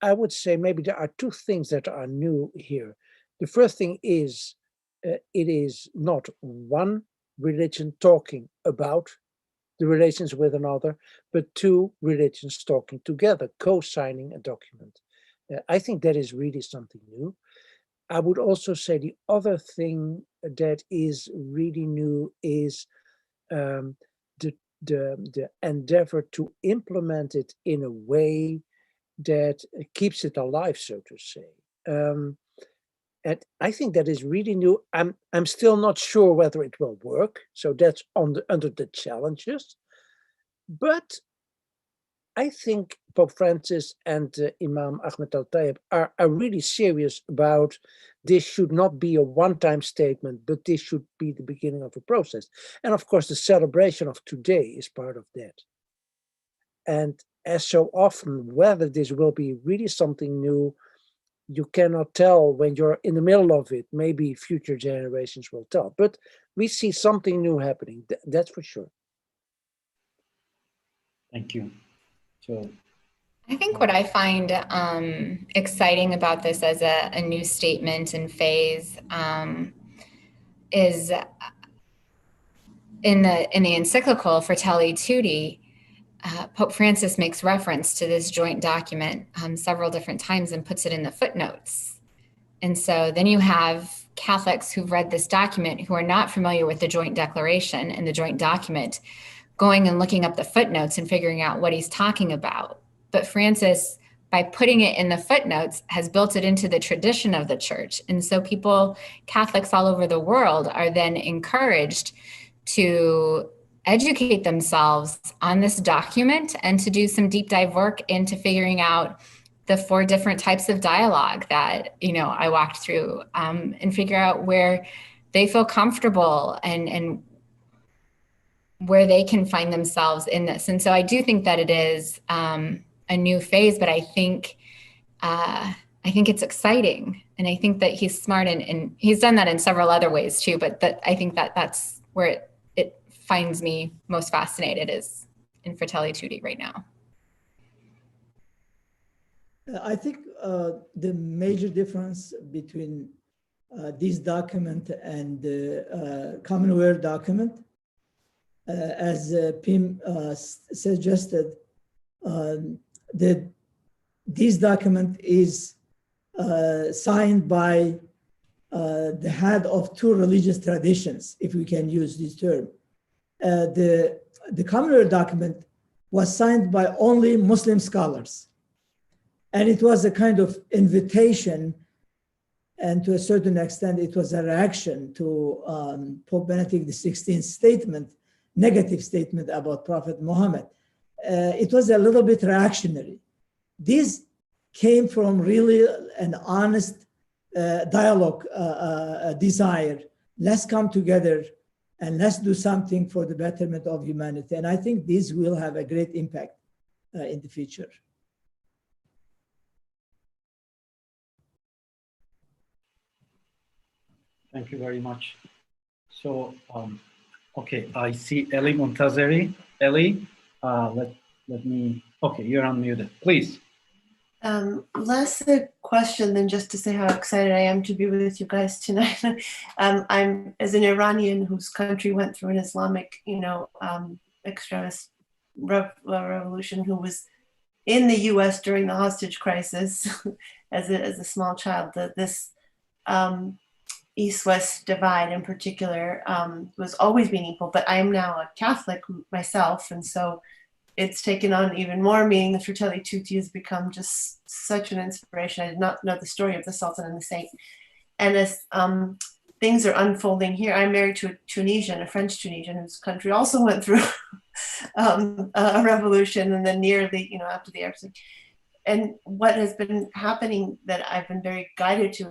I would say maybe there are two things that are new here. The first thing is, it is not one religion talking about the relations with another, but two religions talking together, co-signing a document. I think that is really something new. I would also say the other thing that is really new is the endeavor to implement it in a way that keeps it alive, so to say. And I think that is really new. I'm still not sure whether it will work. So that's under the challenges. But I think Pope Francis and Imam Ahmad Al-Tayyeb are really serious about this should not be a one-time statement, but this should be the beginning of a process. And of course, the celebration of today is part of that. And as so often, whether this will be really something new, you cannot tell when you're in the middle of it. Maybe future generations will tell, but we see something new happening. That's for sure. Thank you. So, I think what I find exciting about this as a new statement and phase is in the encyclical Fratelli Tutti, Pope Francis makes reference to this joint document several different times and puts it in the footnotes. And so then you have Catholics who've read this document who are not familiar with the joint declaration and the joint document going and looking up the footnotes and figuring out what he's talking about. But Francis, by putting it in the footnotes, has built it into the tradition of the church. And so people, Catholics all over the world, are then encouraged to educate themselves on this document and to do some deep dive work into figuring out the 4 different types of dialogue that, I walked through, and figure out where they feel comfortable and where they can find themselves in this. And so I do think that it is a new phase, but I think it's exciting. And I think that he's smart and he's done that in several other ways too, but I think that's where it finds me most fascinated is in Fratelli Tutti right now. I think the major difference between this document and the Common Word document, as Pim suggested, this document is signed by the head of 2 religious traditions, if we can use this term. The Common Word document was signed by only Muslim scholars. And it was a kind of invitation, and to a certain extent, it was a reaction to Pope Benedict XVI's statement, negative statement about Prophet Muhammad. It was a little bit reactionary. This came from really an honest dialogue desire. Let's come together and let's do something for the betterment of humanity. And I think this will have a great impact in the future. thank you very much. So, okay, I see Eli Montazeri. Eli, let me, okay, you're unmuted, please. Less a question than just to say how excited I am to be with you guys tonight. I'm, as an Iranian whose country went through an Islamic, extremist revolution, who was in the U.S. during the hostage crisis as a small child, this East-West divide in particular was always being equal. But I am now a Catholic myself, and so it's taken on even more meaning. The Fratelli Tutti has become just such an inspiration. I did not know the story of the Sultan and the Saint. And as things are unfolding here. I'm married to a Tunisian, a French Tunisian, whose country also went through a revolution, and then nearly, after the Arab Spring. And what has been happening that I've been very guided to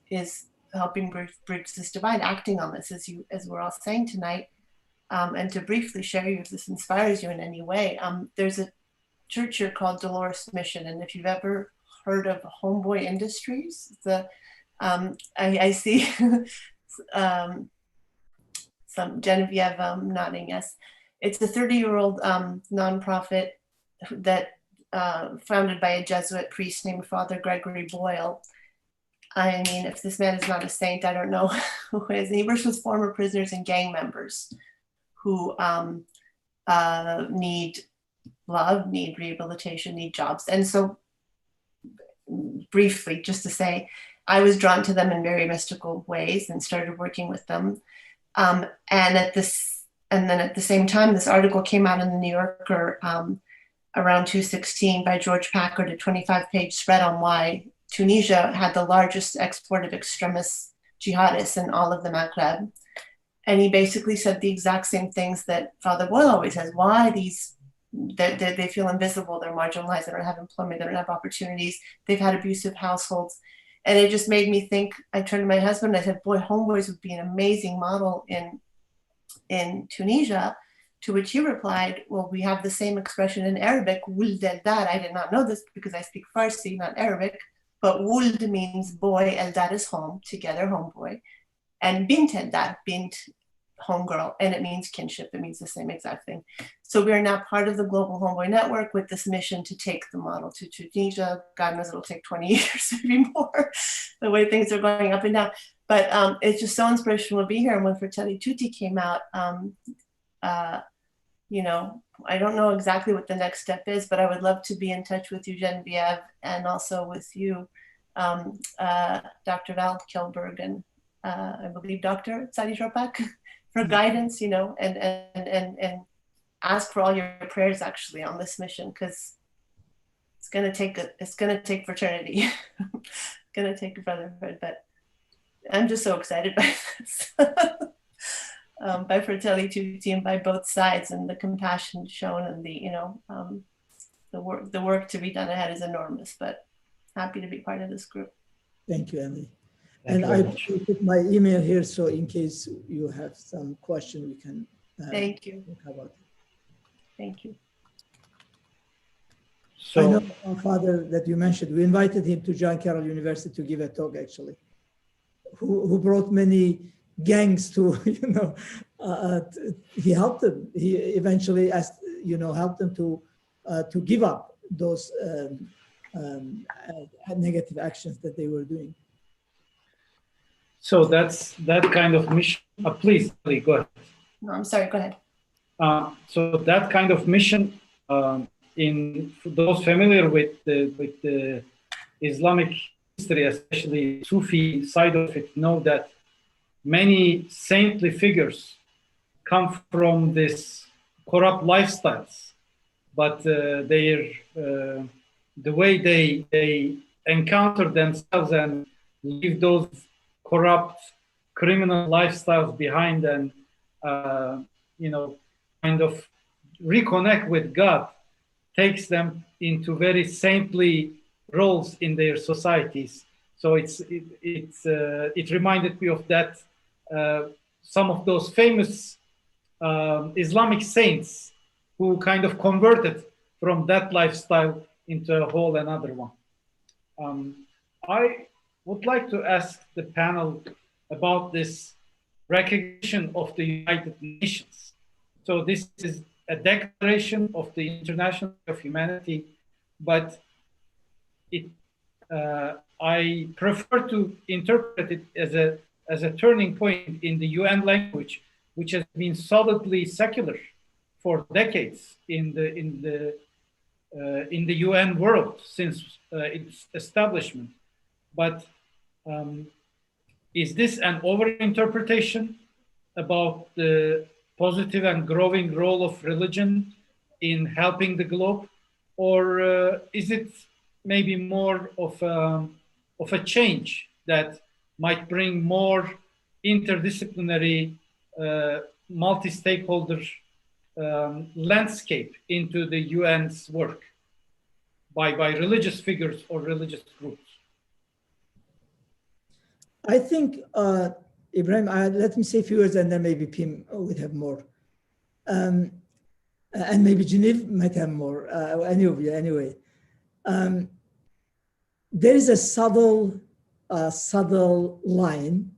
is helping bridge this divide, acting on this, as we're all saying tonight. And to briefly share you, if this inspires you in any way, there's a church here called Dolores Mission, and if you've ever heard of Homeboy Industries, I see some Genevieve nodding yes. It's a 30-year-old nonprofit that founded by a Jesuit priest named Father Gregory Boyle. I mean, if this man is not a saint, I don't know who is. And he works with former prisoners and gang members who need love, need rehabilitation, need jobs. And so briefly, just to say, I was drawn to them in very mystical ways and started working with them. And then at the same time, this article came out in the New Yorker around 2016 by George Packard, a 25-page spread on why Tunisia had the largest export of extremist jihadists in all of the Maghreb. And he basically said the exact same things that Father Boyle always says. Why they feel invisible, they're marginalized, they don't have employment, they don't have opportunities, they've had abusive households. And it just made me think. I turned to my husband and I said, boy, Homeboys would be an amazing model in Tunisia. To which he replied, well, we have the same expression in Arabic, wuld el-dar. I did not know this because I speak Farsi, not Arabic, but wuld means boy, el-dar is home, together, homeboy. And bint el-dar, bint, homegirl, and it means kinship. It means the same exact thing. So we are now part of the Global Homeboy Network with this mission to take the model to Tunisia. God knows it'll take 20 years, maybe more, the way things are going up and down. But it's just so inspirational to be here. And when Fratelli Tutti came out, I don't know exactly what the next step is, but I would love to be in touch with you, Genevieve, and also with you, Dr. Val Kilberg, and I believe Dr. Sadi Dropak, for guidance, and ask for all your prayers actually on this mission, because it's gonna take fraternity, it's gonna take brotherhood. But I'm just so excited by this. By Fratelli Tutti and by both sides, and the compassion shown, and the work to be done ahead is enormous. But happy to be part of this group. Thank you, Emily. And I put my email here, so in case you have some question, we can. Thank you. Talk about it. Thank you. So, I know our father that you mentioned. We invited him to John Carroll University to give a talk, actually. Who brought many gangs to, he helped them. He eventually helped them to give up those negative actions that they were doing. So that's that kind of mission. Please, go ahead. No, I'm sorry, go ahead. So that kind of mission, in those familiar with the Islamic history, especially Sufi side of it, know that many saintly figures come from this corrupt lifestyles, but the way they encounter themselves and leave those corrupt criminal lifestyles behind, and kind of reconnect with God, takes them into very saintly roles in their societies. So it reminded me of that. Some of those famous Islamic saints who kind of converted from that lifestyle into a whole another one. I would like to ask the panel about this recognition of the United Nations. So this is a declaration of the International of Humanity, but I prefer to interpret it as a turning point in the UN language, which has been solidly secular for decades in the UN world since its establishment. But is this an overinterpretation about the positive and growing role of religion in helping the globe, or is it maybe more of a change that might bring more interdisciplinary, multi-stakeholder landscape into the UN's work by religious figures or religious groups? I think, Ibrahim, let me say a few words and then maybe Pim would have more. And maybe Genevieve might have more, any of you, anyway. There is a subtle line,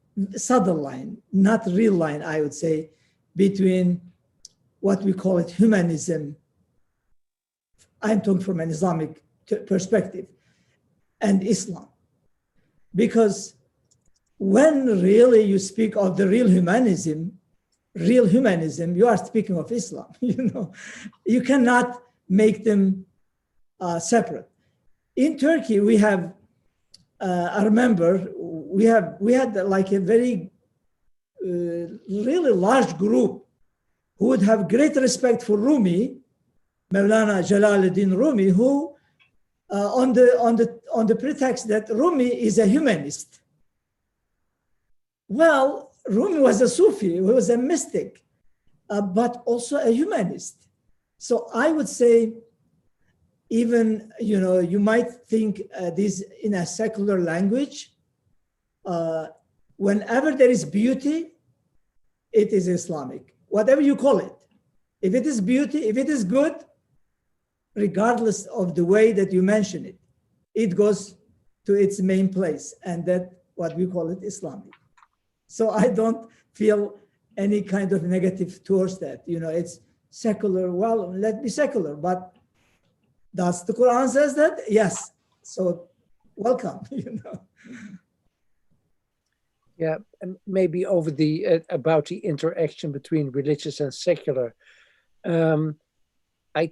not real line, I would say, between what we call it humanism, I'm talking from an Islamic perspective, and Islam. Because when really you speak of the real humanism, you are speaking of Islam. You cannot make them separate. In Turkey, we have, I remember, we had like a very really large group who would have great respect for Rumi, Mevlana Jalaluddin Rumi, who on the pretext that Rumi is a humanist. Well, Rumi was a Sufi, he was a mystic, but also a humanist. So I would say, even, you might think this in a secular language, whenever there is beauty, it is Islamic, whatever you call it. If it is beauty, if it is good, regardless of the way that you mention it, it goes to its main place, and that what we call it Islamic. So I don't feel any kind of negative towards that. It's secular. Well, let be secular, but does the Quran says that? Yes. So welcome. Yeah, and maybe over the about the interaction between religious and secular. I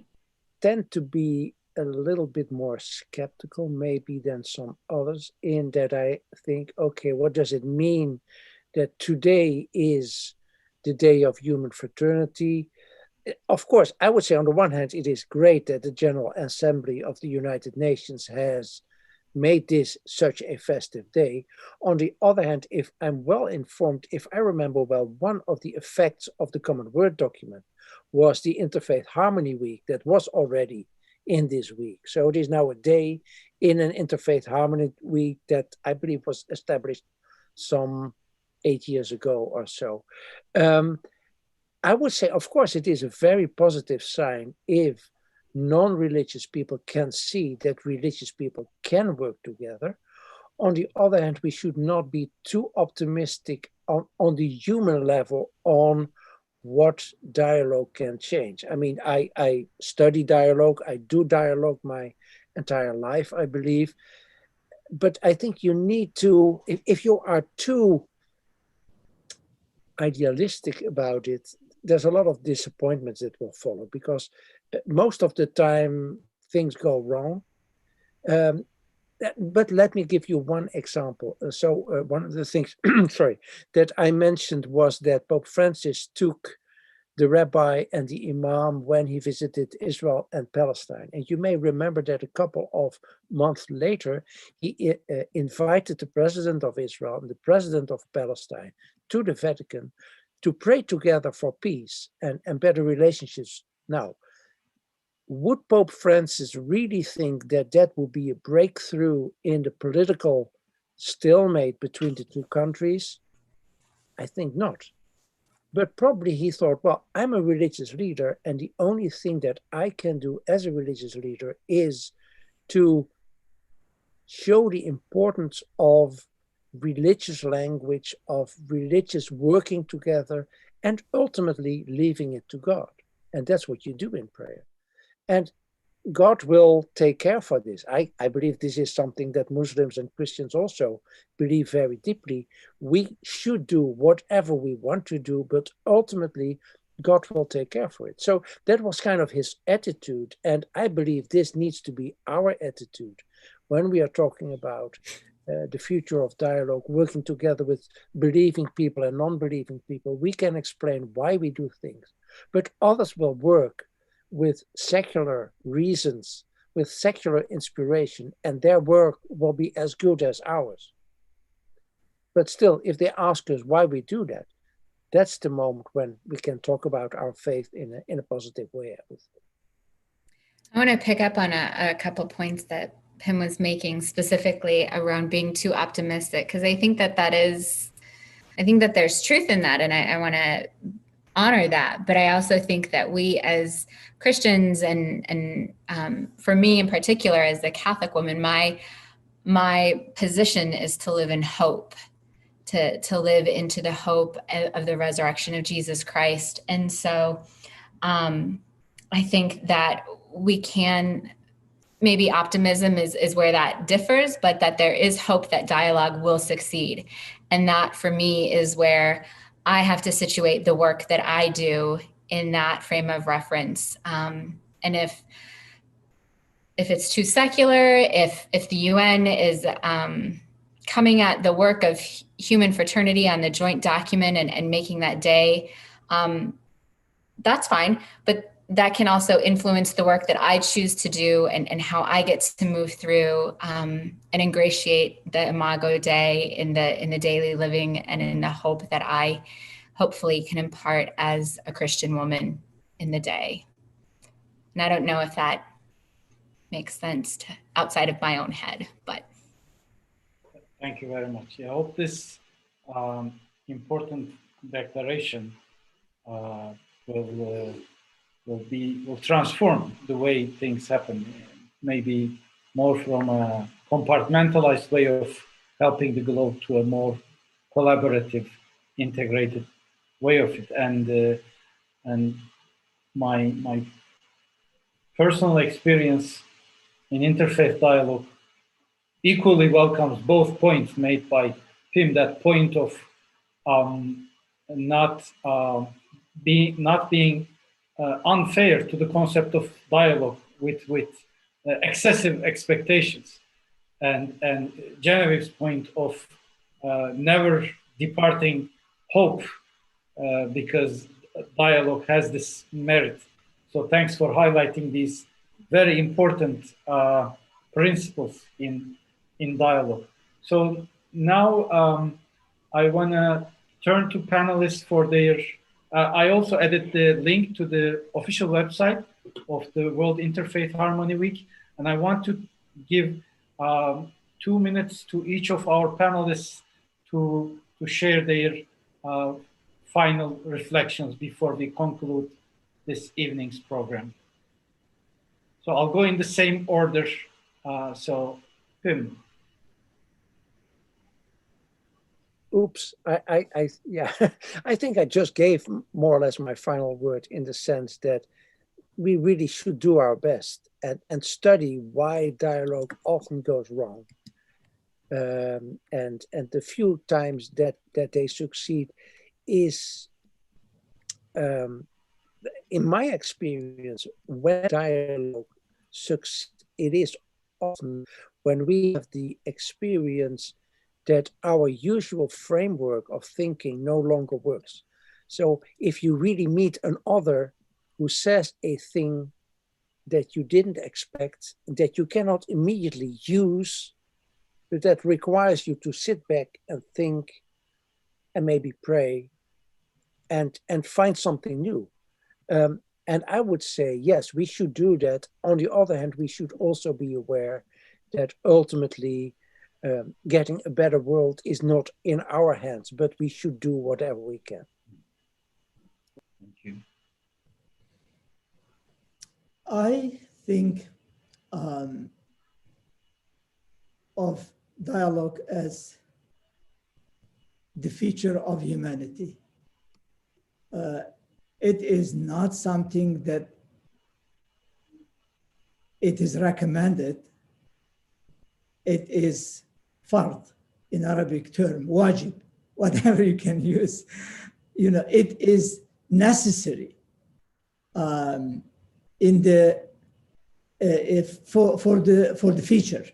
tend to be a little bit more skeptical maybe than some others, in that I think, okay, what does it mean that today is the day of human fraternity? Of course, I would say on the one hand, it is great that the General Assembly of the United Nations has made this such a festive day. On the other hand, if I'm well informed, if I remember well, one of the effects of the Common Word document was the Interfaith Harmony Week that was already in this week. So it is now a day in an Interfaith Harmony Week that I believe was established some 8 years ago or so. I would say, of course, it is a very positive sign if non-religious people can see that religious people can work together. On the other hand, we should not be too optimistic on the human level on what dialogue can change. I mean, I study dialogue, I do dialogue my entire life, I believe. But I think you need to, if you are too idealistic about it, there's a lot of disappointments that will follow, because most of the time things go wrong. But let me give you one example. One of the things, sorry, that I mentioned was that Pope Francis took the rabbi and the Imam when he visited Israel and Palestine. And you may remember that a couple of months later, he invited the president of Israel and the president of Palestine to the Vatican to pray together for peace and better relationships. Now, would Pope Francis really think that that would be a breakthrough in the political stalemate between the two countries? I think not. But probably he thought, well, I'm a religious leader, and the only thing that I can do as a religious leader is to show the importance of religious language, of religious working together, and ultimately leaving it to God. And that's what you do in prayer. And God will take care for this. I believe this is something that Muslims and Christians also believe very deeply. We should do whatever we want to do, but ultimately God will take care for it. So that was kind of his attitude. And I believe this needs to be our attitude when we are talking about the future of dialogue, working together with believing people and non-believing people. We can explain why we do things, but others will work with secular reasons, with secular inspiration, and their work will be as good as ours. But still, if they ask us why we do that, that's the moment when we can talk about our faith in a positive way. I want to pick up on a couple points that Pim was making, specifically around being too optimistic, because I think that there's truth in that, and I want to honor that. But I also think that we as Christians, and for me in particular as a Catholic woman, my position is to live in hope, to live into the hope of the resurrection of Jesus Christ. And so I think that we can, maybe optimism is where that differs, but that there is hope that dialogue will succeed. And that for me is where I have to situate the work that I do in that frame of reference. And if it's too secular, if the UN is coming at the work of human fraternity on the joint document and making that day, that's fine. But that can also influence the work that I choose to do and how I get to move through and ingratiate the Imago Dei in the daily living and in the hope that I hopefully can impart as a Christian woman in the day. And I don't know if that makes sense outside of my own head, but. Thank you very much. I hope this important declaration will transform the way things happen, maybe more from a compartmentalized way of helping the globe to a more collaborative, integrated way of it. And my personal experience in interfaith dialogue equally welcomes both points made by Pim, that point of not being unfair to the concept of dialogue with excessive expectations, and Genevieve's point of never departing hope, because dialogue has this merit. So thanks for highlighting these very important principles in dialogue. So now I want to turn to panelists for their. I also added the link to the official website of the World Interfaith Harmony Week, and I want to give 2 minutes to each of our panelists to share their final reflections before we conclude this evening's program. So I'll go in the same order. So, Pim. Oops, yeah, I think I just gave more or less my final word, in the sense that we really should do our best and study why dialogue often goes wrong. And the few times that they succeed is, in my experience, when dialogue succeeds, it is often when we have the experience that our usual framework of thinking no longer works. So if you really meet an other who says a thing that you didn't expect, that you cannot immediately use, but that requires you to sit back and think and maybe pray and find something new. And I would say, yes, we should do that. On the other hand, we should also be aware that ultimately getting a better world is not in our hands, but we should do whatever we can. Thank you. I think of dialogue as the feature of humanity. It is not something that it is recommended. It is fard, in Arabic term, wajib, whatever you can use. You know, it is necessary in the for the future.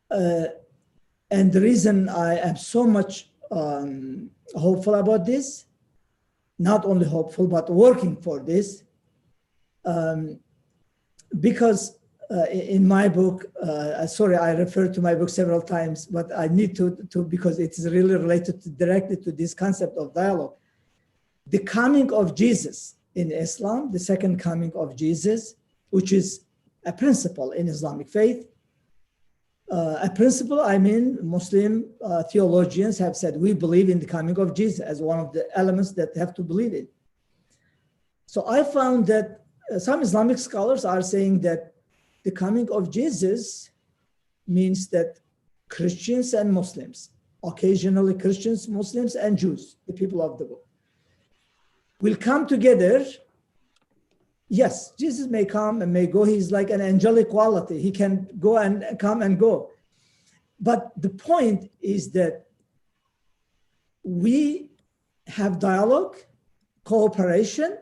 And the reason I am so much hopeful about this, not only hopeful, but working for this, because in my book, sorry, I referred to my book several times, but I need to because it is really related directly to this concept of dialogue. The coming of Jesus in Islam, the second coming of Jesus, which is a principle in Islamic faith. A principle, I mean, Muslim theologians have said, we believe in the coming of Jesus as one of the elements that have to believe in. So I found that some Islamic scholars are saying that the coming of Jesus means that Christians and Muslims, occasionally Christians, Muslims, and Jews, the people of the book, will come together. Yes, Jesus may come and may go. He's like an angelic quality. He can go and come and go. But the point is that we have dialogue, cooperation,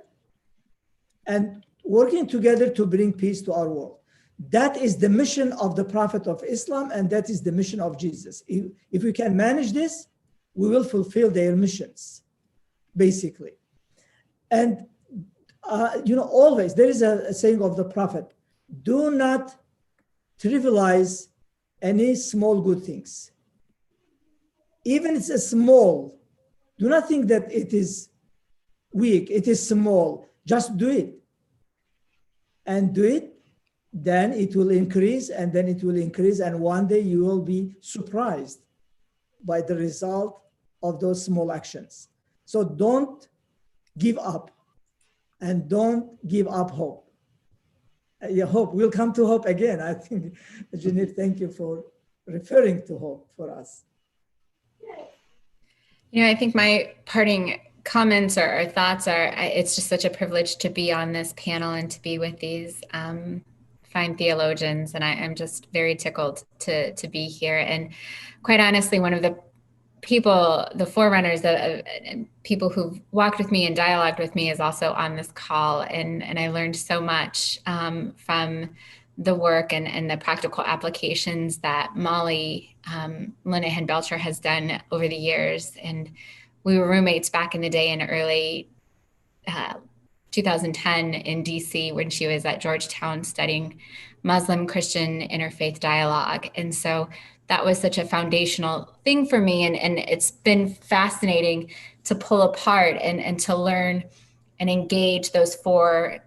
and working together to bring peace to our world. That is the mission of the Prophet of Islam, and that is the mission of Jesus. If we can manage this, we will fulfill their missions, basically. And always there is a saying of the Prophet: do not trivialize any small good things. Even it's a small, do not think that it is weak, it is small. Just do it. And do it, then it will increase, and then it will increase, and one day you will be surprised by the result of those small actions. So don't give up, and don't give up hope. Hope, we'll come to hope again. I think, Janine, thank you for referring to hope for us. I think my parting comments or thoughts are, it's just such a privilege to be on this panel and to be with these fine theologians, and I'm just very tickled to be here. And quite honestly, one of the people, the forerunners, people who've walked with me and dialogued with me is also on this call, and I learned so much from the work and the practical applications that Molly Linehan Belcher has done over the years. And we were roommates back in the day in early 2010 in DC when she was at Georgetown studying Muslim-Christian interfaith dialogue. And so that was such a foundational thing for me. And it's been fascinating to pull apart and to learn and engage those 4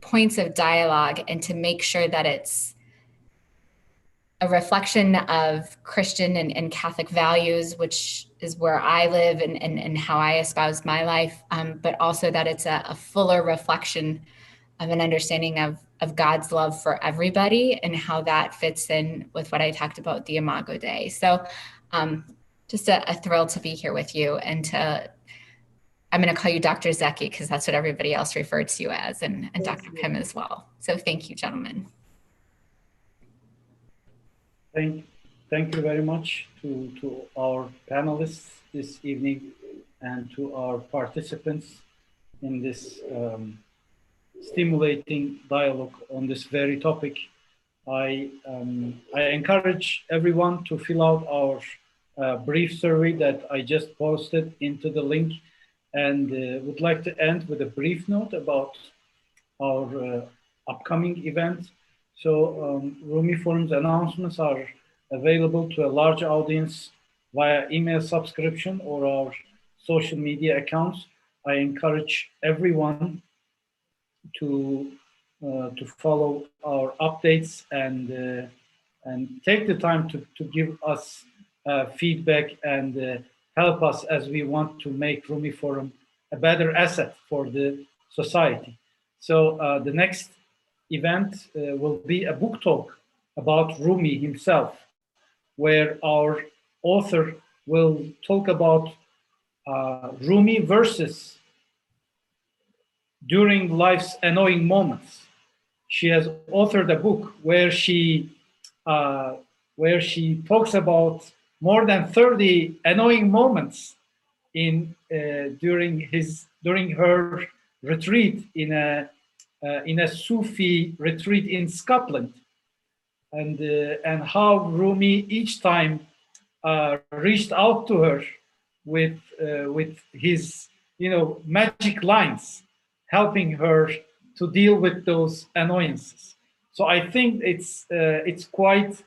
points of dialogue and to make sure that it's a reflection of Christian and Catholic values, which is where I live and how I espouse my life, but also that it's a fuller reflection of an understanding of God's love for everybody and how that fits in with what I talked about the Imago Dei. So just a thrill to be here with you, and I'm going to call you Dr. Zeki because that's what everybody else refers to you as, and Dr. Pim as well. So thank you, gentlemen. Thank you very much to our panelists this evening and to our participants in this stimulating dialogue on this very topic. I encourage everyone to fill out our brief survey that I just posted into the link, and would like to end with a brief note about our upcoming event. So Rumi Forum's announcements are available to a large audience via email subscription or our social media accounts. I encourage everyone to follow our updates and take the time to give us feedback and help us as we want to make Rumi Forum a better asset for the society. So the next event will be a book talk about Rumi himself, where our author will talk about Rumi verses during life's annoying moments. She has authored a book where she talks about more than 30 annoying moments during her retreat in a Sufi retreat in Scotland, and how Rumi each time reached out to her with his magic lines, helping her to deal with those annoyances. So I think it's quite,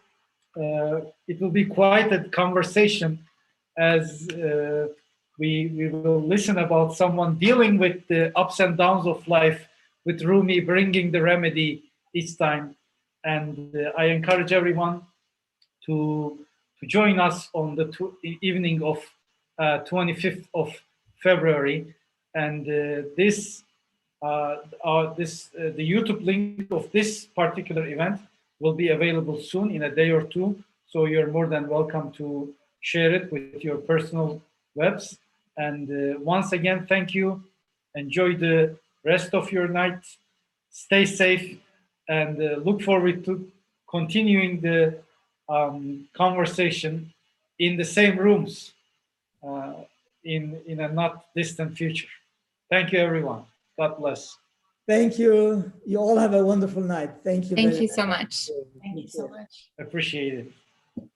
it will be quite a conversation as we will listen about someone dealing with the ups and downs of life, with Rumi bringing the remedy each time. And I encourage everyone to join us on the evening of 25th of February. And the YouTube link of this particular event will be available soon, in a day or two. So you're more than welcome to share it with your personal webs. And once again, thank you. Enjoy the rest of your night. Stay safe, and look forward to continuing the conversation in the same rooms in a not distant future. Thank you, everyone. God bless. Thank you. You all have a wonderful night. Thank you. Thank you so much. Thank you so much. Appreciate it.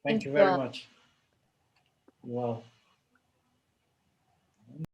Thank you you very all. much. Wow.